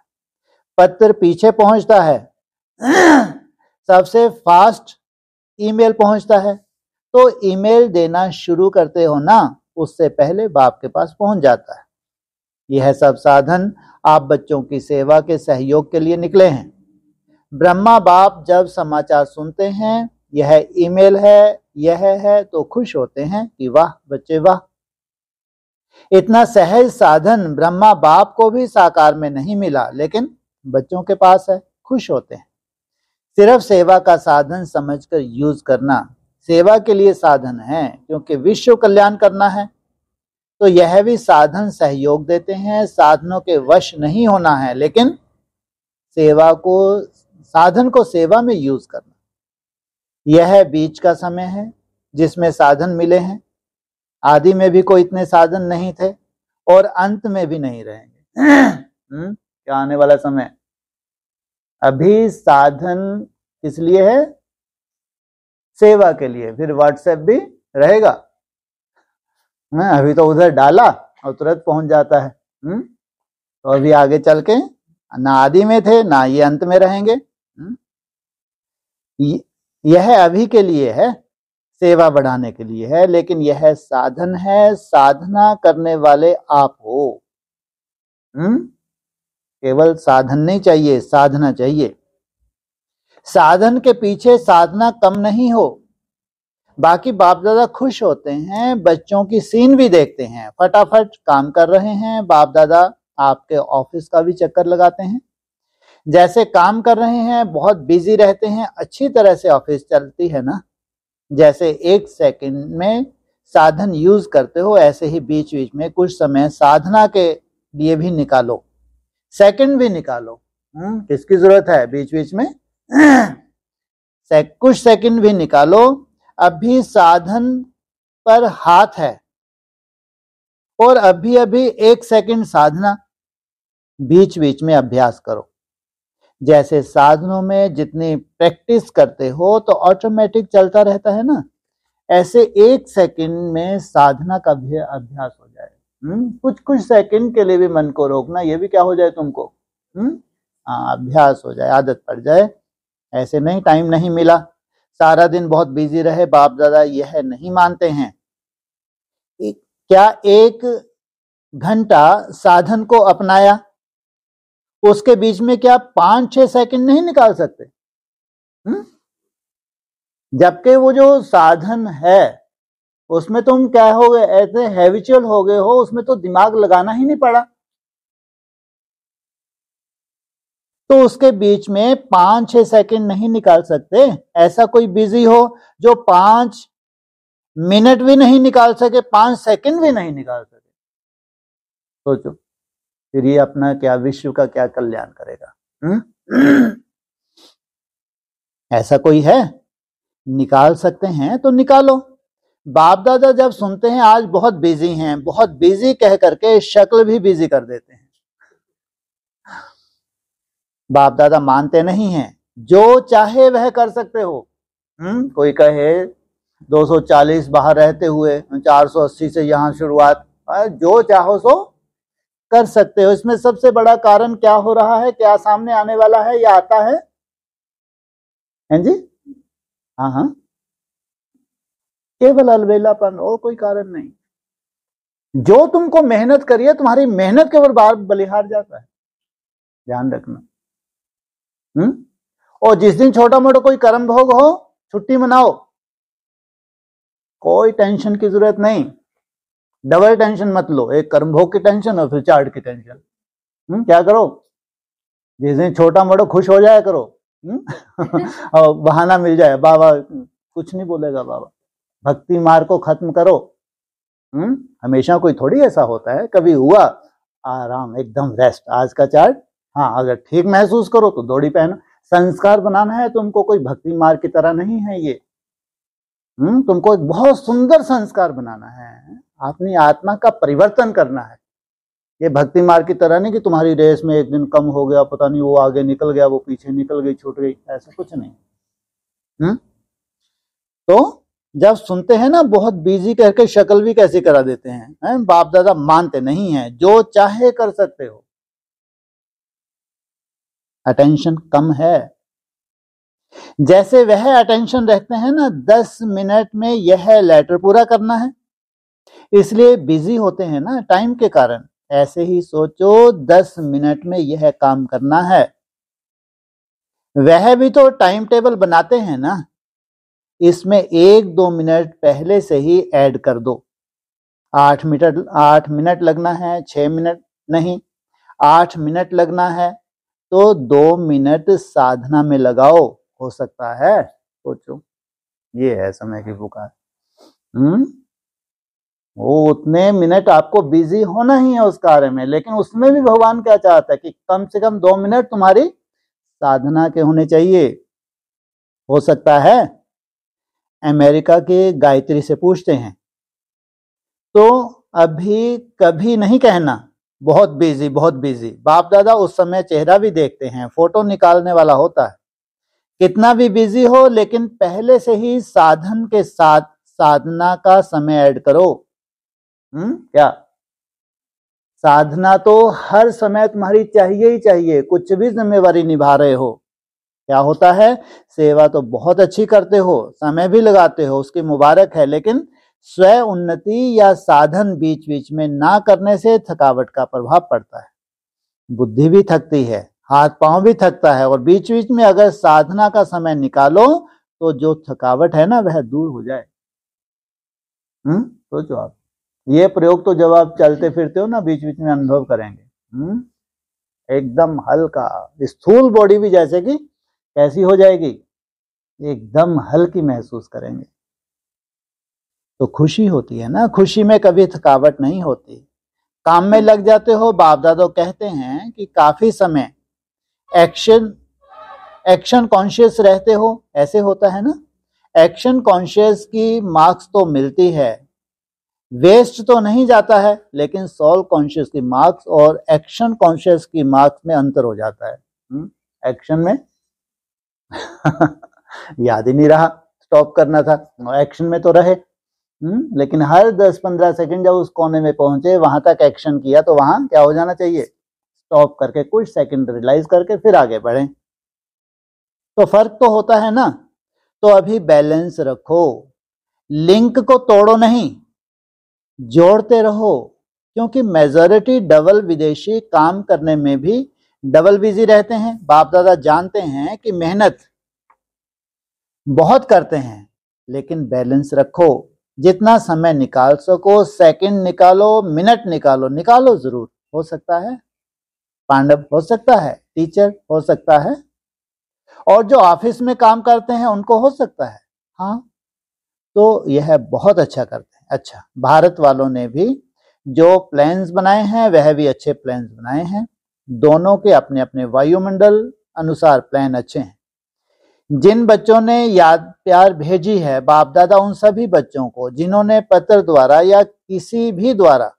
पत्र पीछे पहुंचता है। सबसे फास्ट ईमेल पहुंचता है, तो ईमेल देना शुरू करते हो ना, उससे पहले बाप के पास पहुंच जाता है। यह सब साधन आप बच्चों की सेवा के सहयोग के लिए निकले हैं। ब्रह्मा बाप जब समाचार सुनते हैं यह ईमेल है, यह है, तो खुश होते हैं कि वाह बच्चे वाह। इतना सहज साधन ब्रह्मा बाप को भी साकार में नहीं मिला, लेकिन बच्चों के पास है, खुश होते हैं। सिर्फ सेवा का साधन समझकर यूज करना सेवा के लिए साधन है, क्योंकि विश्व कल्याण करना है, तो यह भी साधन सहयोग देते हैं। साधनों के वश नहीं होना है, लेकिन साधन को सेवा में यूज करना। यह बीच का समय है जिसमें साधन मिले हैं। आदि में भी कोई इतने साधन नहीं थे और अंत में भी नहीं रहेंगे। क्या आने वाला समय, अभी साधन किस लिए है? सेवा के लिए। फिर व्हाट्सएप भी रहेगा, अभी तो उधर डाला और तुरंत पहुंच जाता है। तो अभी आगे चल के ना आदि में थे ना ये अंत में रहेंगे। यह अभी के लिए है, सेवा बढ़ाने के लिए है, लेकिन यह साधन है। साधना करने वाले आप हो। केवल साधन नहीं चाहिए, साधना चाहिए। साधन के पीछे साधना कम नहीं हो। बाकी बाप दादा खुश होते हैं, बच्चों की सीन भी देखते हैं, फटाफट काम कर रहे हैं। बाप दादा आपके ऑफिस का भी चक्कर लगाते हैं, जैसे काम कर रहे हैं, बहुत बिजी रहते हैं, अच्छी तरह से ऑफिस चलती है ना। जैसे 1 सेकंड में साधन यूज करते हो, ऐसे ही बीच बीच में कुछ समय साधना के लिए भी निकालो, सेकंड भी निकालो। किसकी जरूरत है बीच बीच में? कुछ सेकंड भी निकालो। अभी साधन पर हाथ है और अभी अभी 1 सेकंड साधना, बीच बीच में अभ्यास करो। जैसे साधनों में जितनी प्रैक्टिस करते हो तो ऑटोमेटिक चलता रहता है ना, ऐसे 1 सेकंड में साधना का भी अभ्यास हो जाए। कुछ सेकंड के लिए भी मन को रोकना, ये भी क्या हो जाए तुमको? अभ्यास हो जाए, आदत पड़ जाए। ऐसे नहीं टाइम नहीं मिला, सारा दिन बहुत बिजी रहे, बाप दादा यह नहीं मानते हैं। क्या 1 घंटा साधन को अपनाया, उसके बीच में क्या 5-6 सेकंड नहीं निकाल सकते? जबकि वो जो साधन है उसमें तुम क्या हो गए, ऐसे हैबिचुअल हो गए हो, उसमें तो दिमाग लगाना ही नहीं पड़ा। तो उसके बीच में 5-6 सेकंड नहीं निकाल सकते। ऐसा कोई बिजी हो जो 5 मिनट भी नहीं निकाल सके, 5 सेकंड भी नहीं निकाल सके, सोचो फिर ये अपना क्या, विश्व का क्या कल्याण करेगा? ऐसा कोई है? निकाल सकते हैं तो निकालो। बाप दादा जब सुनते हैं आज बहुत बिजी हैं, बहुत बिजी कह करके शक्ल भी बिजी कर देते हैं। बाप दादा मानते नहीं हैं, जो चाहे वह कर सकते हो। कोई कहे 240 बाहर रहते हुए 480 से यहाँ शुरुआत, जो चाहो सो कर सकते हो। इसमें सबसे बड़ा कारण क्या हो रहा है, क्या सामने आने वाला है या आता है? हैं जी? हाँ, केवल अलबेलापन, और कोई कारण नहीं। जो तुमको मेहनत करिए, तुम्हारी मेहनत के बर्बाद बलिहार जाता है, ध्यान रखना। और जिस दिन छोटा मोटा कोई कर्म भोग हो, छुट्टी मनाओ, कोई टेंशन की जरूरत नहीं। डबल टेंशन मत लो, एक कर्म भोग की टेंशन और फिर चार्ट की टेंशन। क्या करो, जिस दिन छोटा मोटा खुश हो जाया करो, और बहाना मिल जाए, बाबा कुछ नहीं बोलेगा, बाबा भक्ति मार्ग को खत्म करो। हमेशा कोई थोड़ी ऐसा होता है, कभी हुआ आराम एकदम रेस्ट, आज का चार्ट। हाँ, अगर ठीक महसूस करो तो दौड़ी पहनो। संस्कार बनाना है तुमको, कोई भक्ति मार्ग की तरह नहीं है ये। तुमको एक बहुत सुंदर संस्कार बनाना है, अपनी आत्मा का परिवर्तन करना है। ये भक्ति मार्ग की तरह नहीं कि तुम्हारी रेस में एक दिन कम हो गया, पता नहीं वो आगे निकल गया, वो पीछे निकल गई, छूट गई, ऐसा कुछ नहीं। तो जब सुनते हैं ना बहुत बिजी करके शक्ल भी कैसी करा देते हैं, बाप दादा मानते नहीं हैं, जो चाहे कर सकते हो। अटेंशन कम है, जैसे वह अटेंशन रखते हैं ना 10 मिनट में यह लेटर पूरा करना है, इसलिए बिजी होते हैं ना टाइम के कारण। ऐसे ही सोचो 10 मिनट में यह काम करना है। वह भी तो टाइम टेबल बनाते हैं ना, इसमें 1-2 मिनट पहले से ही ऐड कर दो। 8 मिनट लगना है, 6 मिनट नहीं, 8 मिनट लगना है तो 2 मिनट साधना में लगाओ। हो सकता है? सोचो, ये है समय की पुकार। वो उतने मिनट आपको बिजी होना ही है उस कार्य में, लेकिन उसमें भी भगवान क्या चाहता है कि कम से कम 2 मिनट तुम्हारी साधना के होने चाहिए। हो सकता है? अमेरिका के गायत्री से पूछते हैं तो अभी कभी नहीं कहना बहुत बिजी बहुत बिजी। बाप दादा उस समय चेहरा भी देखते हैं, फोटो निकालने वाला होता है। कितना भी बिजी हो लेकिन पहले से ही साधन के साथ साधना का समय ऐड करो। क्या साधना तो हर समय तुम्हारी चाहिए ही चाहिए, कुछ भी जिम्मेवारी निभा रहे हो। क्या होता है? सेवा तो बहुत अच्छी करते हो, समय भी लगाते हो, उसकी मुबारक है, लेकिन स्वयं उन्नति या साधन बीच बीच में ना करने से थकावट का प्रभाव पड़ता है। बुद्धि भी थकती है, हाथ पांव भी थकता है, और बीच बीच में अगर साधना का समय निकालो तो जो थकावट है ना वह दूर हो जाए। सोचो आप, ये प्रयोग तो जब आप चलते फिरते हो ना बीच बीच में अनुभव करेंगे। एकदम हल्का, स्थूल बॉडी भी जैसे कि कैसी हो जाएगी, एकदम हल्की महसूस करेंगे। तो खुशी होती है ना, खुशी में कभी थकावट नहीं होती। काम में लग जाते हो। बाप दादा कहते हैं कि काफी समय एक्शन कॉन्शियस रहते हो, ऐसे होता है ना। एक्शन कॉन्शियस की मार्क्स तो मिलती है, वेस्ट तो नहीं जाता है, लेकिन सोल कॉन्शियस की मार्क्स और एक्शन कॉन्शियस की मार्क्स में अंतर हो जाता है। एक्शन में याद ही नहीं रहा, स्टॉप करना था, एक्शन में तो रहे। लेकिन हर 10-15 सेकंड जब उस कोने में पहुंचे, वहां तक एक्शन किया, तो वहां क्या हो जाना चाहिए? स्टॉप करके कुछ सेकंड रियलाइज करके फिर आगे बढ़े। तो फर्क तो होता है ना। तो अभी बैलेंस रखो, लिंक को तोड़ो नहीं, जोड़ते रहो, क्योंकि मेजॉरिटी डबल विदेशी काम करने में भी डबल बिजी रहते हैं। बाप दादा जानते हैं कि मेहनत बहुत करते हैं, लेकिन बैलेंस रखो। जितना समय निकाल सको, सेकंड निकालो, मिनट निकालो, निकालो जरूर। हो सकता है पांडव, हो सकता है टीचर, हो सकता है, और जो ऑफिस में काम करते हैं उनको हो सकता है। हाँ, तो यह बहुत अच्छा करते हैं। अच्छा, भारत वालों ने भी जो प्लान्स बनाए हैं वह भी अच्छे प्लान्स बनाए हैं। दोनों के अपने अपने वायुमंडल अनुसार प्लान अच्छे हैं। जिन बच्चों ने याद प्यार भेजी है बाप दादा उन सभी बच्चों को जिन्होंने पत्र द्वारा या किसी भी द्वारा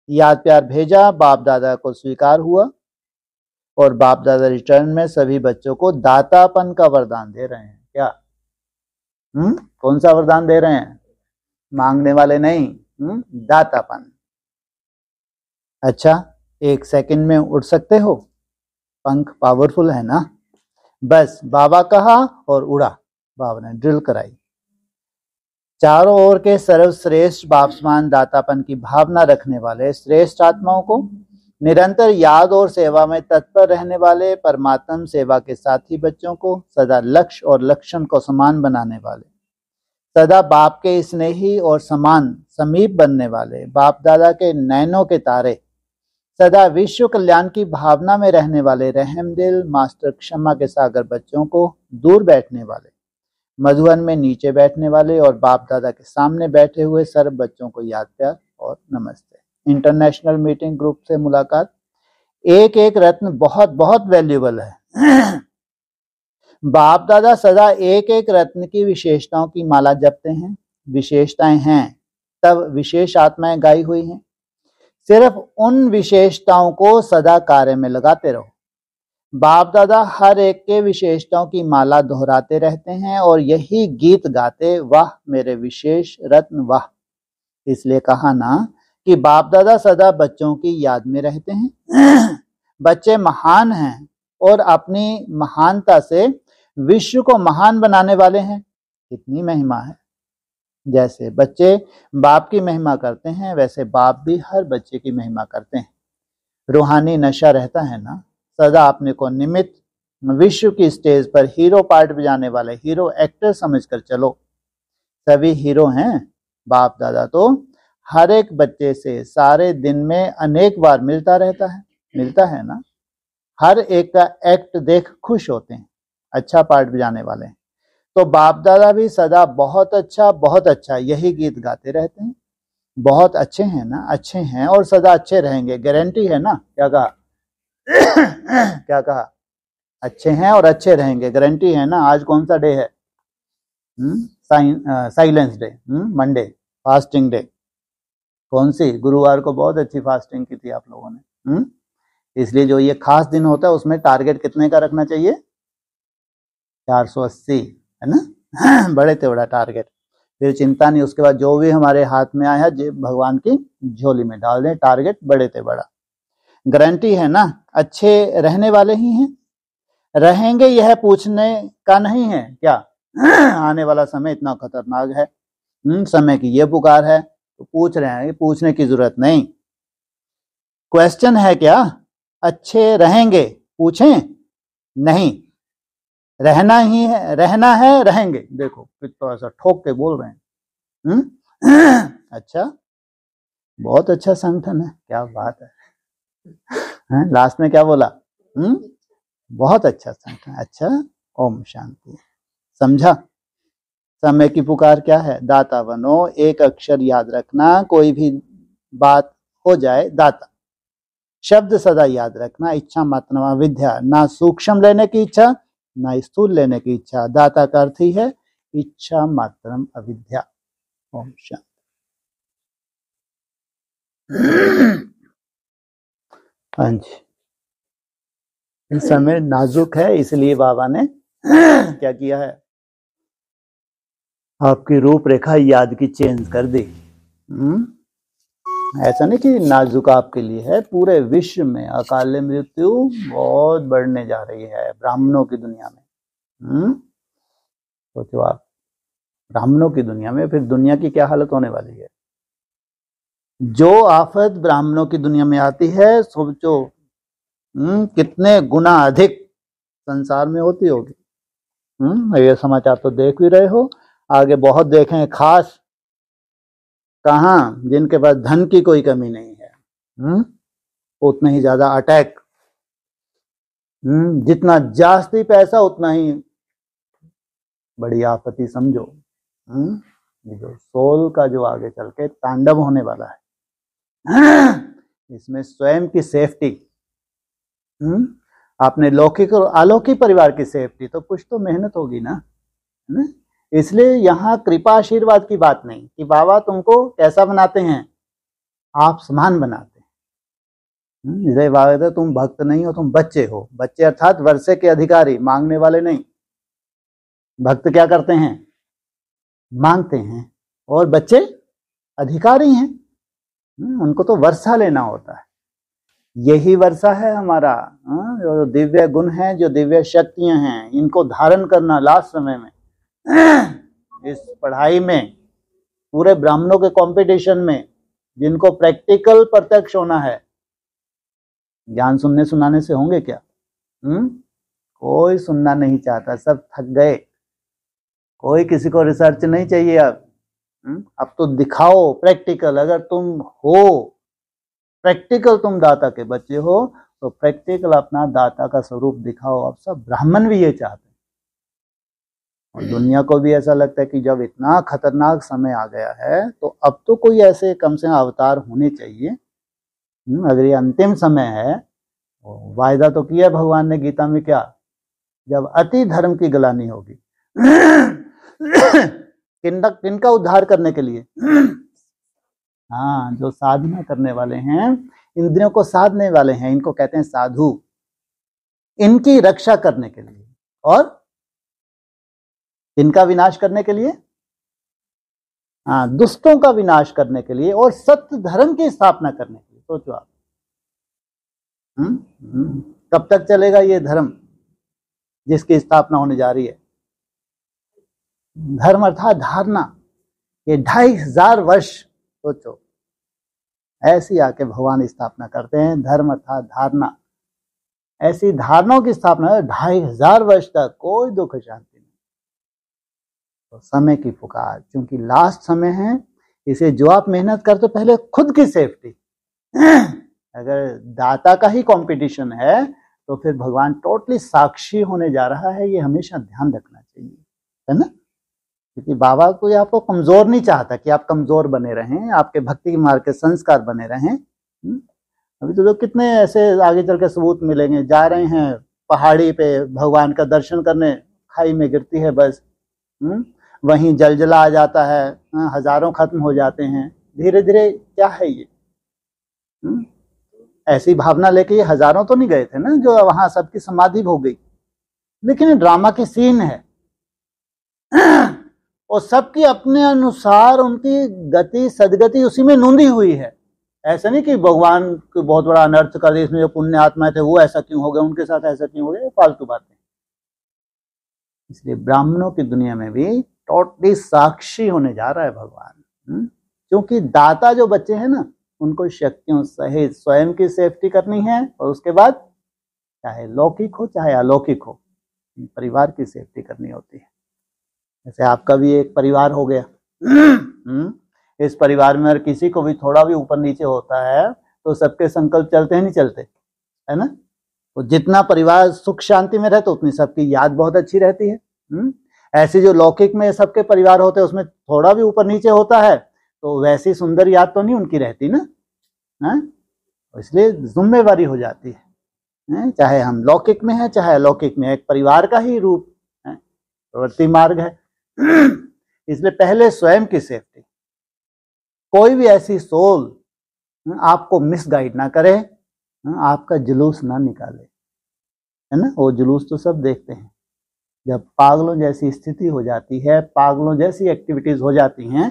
याद प्यार भेजा, बाप दादा को स्वीकार हुआ, और बाप दादा रिटर्न में सभी बच्चों को दातापन का वरदान दे रहे हैं। क्या कौन सा वरदान दे रहे हैं? मांगने वाले नहीं, दातापन। अच्छा, 1 सेकंड में उड़ सकते हो, पंख पावरफुल है ना। बस बाबा कहा और उड़ा, बाबा ने ड्रिल कराई। चारों ओर के सर्वश्रेष्ठ बापसमान दातापन की भावना रखने वाले श्रेष्ठ आत्माओं को, निरंतर याद और सेवा में तत्पर रहने वाले परमात्म सेवा के साथी बच्चों को, सदा लक्ष्य और लक्षण को समान बनाने वाले, सदा बाप के स्नेही और समान समीप बनने वाले, बाप दादा के नैनों के तारे, सदा विश्व कल्याण की भावना में रहने वाले रहमदिल मास्टर क्षमा के सागर बच्चों को, दूर बैठने वाले, मधुवन में नीचे बैठने वाले और बाप दादा के सामने बैठे हुए सर्व बच्चों को याद प्यार और नमस्ते। इंटरनेशनल मीटिंग ग्रुप से मुलाकात। एक एक रत्न बहुत बहुत वैल्यूबल है। बाप दादा सदा एक एक रत्न की विशेषताओं की माला जपते हैं। विशेषताएं हैं तब विशेष आत्माएं गाई हुई हैं। सिर्फ उन विशेषताओं को सदा कार्य में लगाते रहो। बाप दादा हर एक के विशेषताओं की माला दोहराते रहते हैं और यही गीत गाते, वाह मेरे विशेष रत्न वाह। इसलिए कहा ना कि बाप दादा सदा बच्चों की याद में रहते हैं। बच्चे महान हैं और अपनी महानता से विश्व को महान बनाने वाले हैं। कितनी महिमा है। जैसे बच्चे बाप की महिमा करते हैं, वैसे बाप भी हर बच्चे की महिमा करते हैं। रूहानी नशा रहता है ना, सदा अपने को निमित्त विश्व की स्टेज पर हीरो पार्ट बजाने वाले हीरो एक्टर समझकर चलो। सभी हीरो हैं। बाप दादा तो हर एक बच्चे से सारे दिन में अनेक बार मिलता है ना। हर एक का एक्ट देख खुश होते हैं। अच्छा पार्ट बजाने वाले हैं। तो बाप दादा भी सदा बहुत अच्छा यही गीत गाते रहते हैं। बहुत अच्छे हैं ना, अच्छे हैं और सदा अच्छे रहेंगे, गारंटी है ना। क्या कहा? क्या कहा? अच्छे हैं और अच्छे रहेंगे, गारंटी है ना। आज कौन सा डे है? Silence day, Monday, fasting day. कौन सी? गुरुवार को बहुत अच्छी फास्टिंग की थी आप लोगों ने। इसलिए जो ये खास दिन होता है उसमें टारगेट कितने का रखना चाहिए? 480, है ना। बड़े थे बड़ा टारगेट, फिर चिंता नहीं। उसके बाद जो भी हमारे हाथ में आया भगवान की झोली में डाल दें। टारगेट बड़े थे बड़ा, गारंटी है ना। अच्छे रहने वाले ही हैं, रहेंगे, यह पूछने का नहीं है क्या। आने वाला समय इतना खतरनाक है, समय की ये पुकार है, तो पूछ रहे हैं। पूछने की जरूरत नहीं। क्वेश्चन है क्या? अच्छे रहेंगे, पूछें नहीं। रहना ही है, रहना है, रहेंगे। देखो कितना ऐसा ठोक के बोल रहे हैं। अच्छा, बहुत अच्छा संगठन है, क्या बात है। लास्ट में क्या बोला? बहुत अच्छा संगठन। अच्छा, ओम शांति। समझा? समय की पुकार क्या है? दाता बनो। एक अक्षर याद रखना, कोई भी बात हो जाए, दाता शब्द सदा याद रखना। इच्छा मात्र विद्या, ना सूक्ष्म लेने की इच्छा ना स्थूल लेने की इच्छा। दाता का अर्थ ही है इच्छा मात्रम अविद्या। ओम शांति। हाँ जी, इस समय नाजुक है, इसलिए बाबा ने क्या किया है? आपकी रूपरेखा याद की चेंज कर दी। ऐसा नहीं कि नाजुक आपके लिए है, पूरे विश्व में अकाल मृत्यु बहुत बढ़ने जा रही है ब्राह्मणों की दुनिया में। सोचो आप, ब्राह्मणों की दुनिया में, फिर दुनिया की क्या हालत होने वाली है। जो आफत ब्राह्मणों की दुनिया में आती है, सोचो कितने गुना अधिक संसार में होती होगी। ये समाचार तो देख भी रहे हो, आगे बहुत देखें। खास कहाँ, जिनके पास धन की कोई कमी नहीं है, उतने ही ज्यादा अटैक। जितना जास्ती पैसा उतना ही बड़ी आपत्ति, समझो। ये जो सोल का जो आगे चल के तांडव होने वाला है, इसमें स्वयं की सेफ्टी, आपने लौकिक और अलौकिक परिवार की सेफ्टी, तो कुछ तो मेहनत होगी ना, है ना। इसलिए यहाँ कृपा आशीर्वाद की बात नहीं कि बाबा तुमको कैसा बनाते हैं, आप समान बनाते हैं। इसलिए बाबा तुम भक्त नहीं हो, तुम बच्चे हो। बच्चे अर्थात वर्षे के अधिकारी, मांगने वाले नहीं। भक्त क्या करते हैं? मांगते हैं, और बच्चे अधिकारी हैं। उनको तो वर्षा लेना होता है। यही वर्षा है हमारा, जो दिव्य गुण है, जो दिव्य शक्तियां हैं, इनको धारण करना लास्ट समय में, इस पढ़ाई में, पूरे ब्राह्मणों के कंपटीशन में, जिनको प्रैक्टिकल प्रत्यक्ष होना है। ज्ञान सुनने सुनाने से होंगे क्या? कोई सुनना नहीं चाहता, सब थक गए। कोई किसी को रिसर्च नहीं चाहिए अब तो दिखाओ प्रैक्टिकल। अगर तुम हो प्रैक्टिकल, तुम दाता के बच्चे हो, तो प्रैक्टिकल अपना दाता का स्वरूप दिखाओ। अब सब ब्राह्मण भी ये चाहते हैं, और दुनिया को भी ऐसा लगता है कि जब इतना खतरनाक समय आ गया है, तो अब तो कोई ऐसे कम से कम अवतार होने चाहिए। अगर ये अंतिम समय है, वायदा तो किया भगवान ने गीता में, क्या? जब अति धर्म की गलानी होगी। किनका उद्धार करने के लिए? हाँ, जो साधना करने वाले हैं, इंद्रियों को साधने वाले हैं, इनको कहते हैं साधु। इनकी रक्षा करने के लिए, और इनका विनाश करने के लिए, हाँ, दुष्टों का विनाश करने के लिए, और सत्य धर्म की स्थापना करने के लिए। सोचो आप, कब तक चलेगा ये धर्म? जिसकी स्थापना होने जा रही है। धर्म अर्थात धारणा, ये 2500 वर्ष सोचो, ऐसी आके भगवान स्थापना करते हैं। धर्म अर्थात धारणा, ऐसी धारणाओं की स्थापना 2500 वर्ष तक कोई दुख शांति नहीं। तो समय की पुकार, क्योंकि लास्ट समय है, इसे जो आप मेहनत करते हो पहले खुद की सेफ्टी। अगर दाता का ही कंपटीशन है तो फिर भगवान टोटली साक्षी होने जा रहा है, ये हमेशा ध्यान रखना चाहिए, है ना। क्योंकि बाबा कोई आपको कमजोर नहीं चाहता कि आप कमजोर बने रहें, आपके भक्ति के मार्ग के संस्कार बने रहें। अभी तो कितने ऐसे आगे चल के सबूत मिलेंगे, जा रहे हैं पहाड़ी पे भगवान का दर्शन करने, खाई में गिरती है बस, वहीं जलजला आ जाता है, हजारों खत्म हो जाते हैं। धीरे धीरे क्या है ये, ऐसी भावना लेके ये हजारों तो नहीं गए थे ना, जो वहां सबकी समाधि हो गई। लेकिन ड्रामा की सीन है और सबकी अपने अनुसार उनकी गति सदगति उसी में नूंदी हुई है। ऐसा नहीं कि भगवान को बहुत बड़ा अनर्थ कर दिया, इसमें जो पुण्य आत्माएं थे वो ऐसा क्यों हो गए, उनके साथ ऐसा क्यों हो गया, फालतू बातें। इसलिए ब्राह्मणों की दुनिया में भी टोटली साक्षी होने जा रहा है भगवान, क्योंकि दाता जो बच्चे हैं ना, उनको शक्तियों सहित स्वयं की सेफ्टी करनी है, और उसके बाद चाहे लौकिक हो चाहे अलौकिक हो, परिवार की सेफ्टी करनी होती है। जैसे आपका भी एक परिवार हो गया, इस परिवार में अगर किसी को भी थोड़ा भी ऊपर नीचे होता है तो सबके संकल्प चलते हैं, नहीं चलते, है ना। तो जितना परिवार सुख शांति में रहता उतनी सबकी याद बहुत अच्छी रहती है। ऐसे जो लौकिक में सबके परिवार होते हैं उसमें थोड़ा भी ऊपर नीचे होता है तो वैसी सुंदर याद तो नहीं उनकी रहती ना, इसलिए जिम्मेवारी हो जाती है, चाहे हम लौकिक में है चाहे अलौकिक में, एक परिवार का ही रूप है, प्रवृत्ति मार्ग है। इसलिए पहले स्वयं की सेफ्टी, कोई भी ऐसी सोल आपको मिसगाइड ना करे, आपका जुलूस ना निकाले, है ना। वो जुलूस तो सब देखते हैं, जब पागलों जैसी स्थिति हो जाती है, पागलों जैसी एक्टिविटीज हो जाती हैं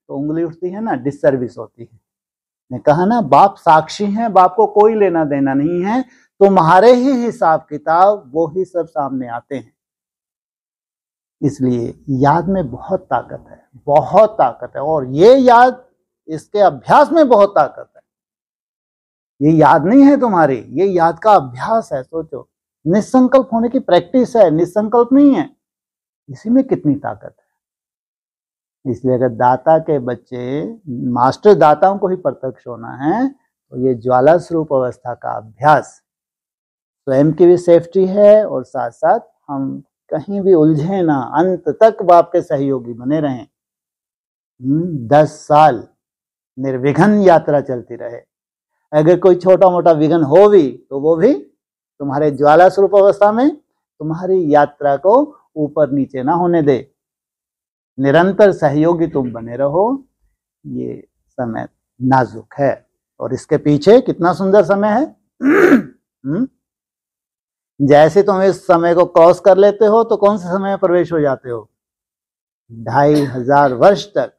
तो उंगली उठती है ना, डिससर्विस होती है। ने कहा ना, बाप साक्षी हैं, बाप को कोई लेना देना नहीं है, तुम्हारे ही हिसाब किताब वो ही सब सामने आते हैं। इसलिए याद में बहुत ताकत है, बहुत ताकत है, और ये याद, इसके अभ्यास में बहुत ताकत है। ये याद नहीं है तुम्हारी, ये याद का अभ्यास है। सोचो, निसंकल्प होने की प्रैक्टिस है, निसंकल्प नहीं है, इसी में कितनी ताकत है। इसलिए अगर दाता के बच्चे, मास्टर दाताओं को ही प्रत्यक्ष होना है तो ये ज्वाला स्वरूप अवस्था का अभ्यास, स्वयं की भी सेफ्टी है और साथ साथ हम कहीं भी उलझे ना, अंत तक बाप के सहयोगी बने रहें। 10 साल निर्विघ्न यात्रा चलती रहे। अगर कोई छोटा मोटा विघ्न हो भी तो वो भी तुम्हारे ज्वाला स्वरूप अवस्था में तुम्हारी यात्रा को ऊपर नीचे ना होने दे। निरंतर सहयोगी तुम बने रहो। ये समय नाजुक है और इसके पीछे कितना सुंदर समय है। जैसे तुम इस समय को क्रॉस कर लेते हो तो कौन से समय में प्रवेश हो जाते हो? 2500 वर्ष तक।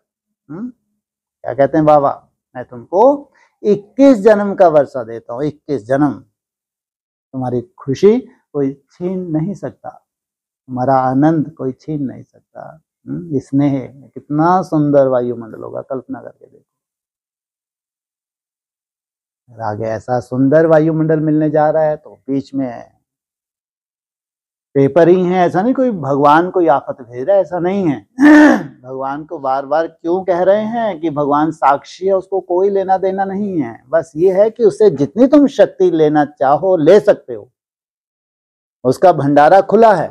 क्या कहते हैं बाबा, मैं तुमको 21 जन्म का वर्षा देता हूँ। 21 जन्म। तुम्हारी खुशी कोई छीन नहीं सकता, तुम्हारा आनंद कोई छीन नहीं सकता। स्नेह, कितना सुंदर वायुमंडल होगा, कल्पना करके देखो। आगे ऐसा सुंदर वायुमंडल मिलने जा रहा है तो बीच में पेपर ही है। ऐसा नहीं कोई भगवान कोई आफत भेज रहा है, ऐसा नहीं है। भगवान को बार बार क्यों कह रहे हैं कि भगवान साक्षी है, उसको कोई लेना देना नहीं है। बस ये है कि उससे जितनी तुम शक्ति लेना चाहो ले सकते हो, उसका भंडारा खुला है।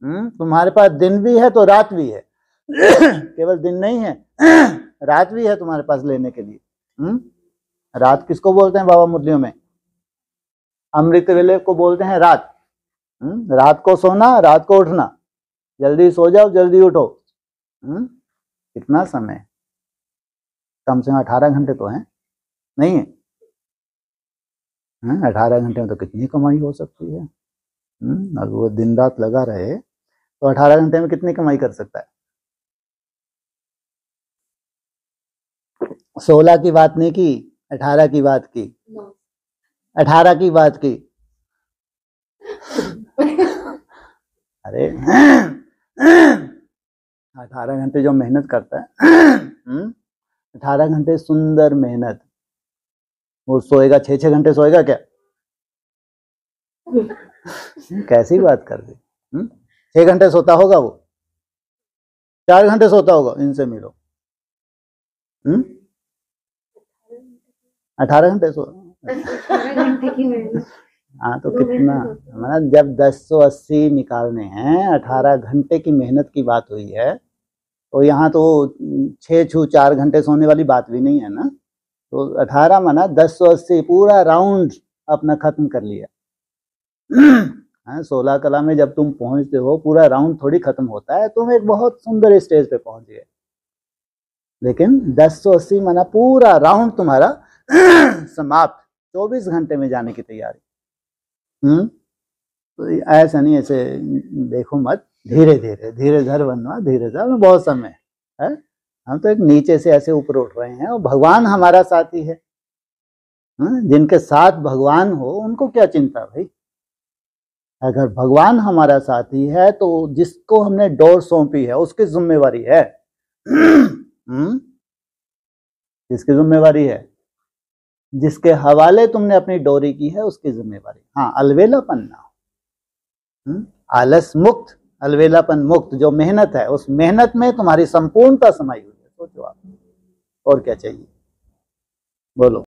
तुम्हारे पास दिन भी है तो रात भी है। केवल दिन नहीं है, रात भी है तुम्हारे पास लेने के लिए। रात किसको बोलते हैं बाबा मुरलियों में? अमृत वेले को बोलते हैं रात। रात को सोना, रात को उठना, जल्दी सो जाओ जल्दी उठो। कितना समय? कम से कम 18 घंटे तो है, नहीं है? 18 घंटे में तो कितनी कमाई हो सकती है। अगर वो दिन रात लगा रहे तो 18 घंटे में कितनी कमाई कर सकता है? 16 की बात नहीं की, 18 की बात की। 18 की बात की। अरे 18 घंटे जो मेहनत करता है 18 घंटे सुंदर मेहनत, वो सोएगा 6-6 घंटे सोएगा क्या? कैसी बात कर दी? 6 घंटे सोता होगा वो, 4 घंटे सोता होगा, इनसे मिलो। 18 घंटे सो 18 घंटे की मेहनत। हाँ तो कितना, मतलब जब 1080 निकालने हैं, 18 घंटे की मेहनत की बात हुई है, तो यहाँ तो 6-4 घंटे सोने वाली बात भी नहीं है ना। तो 18 माना 1080 पूरा राउंड अपना खत्म कर लिया। 16 कला में जब तुम पहुंचते हो पूरा राउंड थोड़ी खत्म होता है, तुम एक बहुत सुंदर स्टेज पे पहुंच गए, लेकिन 1080 माना पूरा राउंड तुम्हारा समाप्त, 24 घंटे में जाने की तैयारी। तो ऐसा नहीं, ऐसे देखो मत, धीरे धीरे धीरे धर बनवा, धीरे धर, बहुत समय है। हम तो एक नीचे से ऐसे ऊपर उठ रहे हैं, और भगवान हमारा साथी है। जिनके साथ भगवान हो उनको क्या चिंता भाई। अगर भगवान हमारा साथी है तो जिसको हमने डोर सौंपी है उसकी जिम्मेवारी है। किसकी जिम्मेवारी है? जिसके हवाले तुमने अपनी डोरी की है उसकी जिम्मेवारी। हाँ, अलवेलापन ना हो, आलस मुक्त, अलवेलापन मुक्त, जो मेहनत है उस मेहनत में तुम्हारी संपूर्णता समाई हुई है। सोचो आप, और क्या चाहिए, बोलो।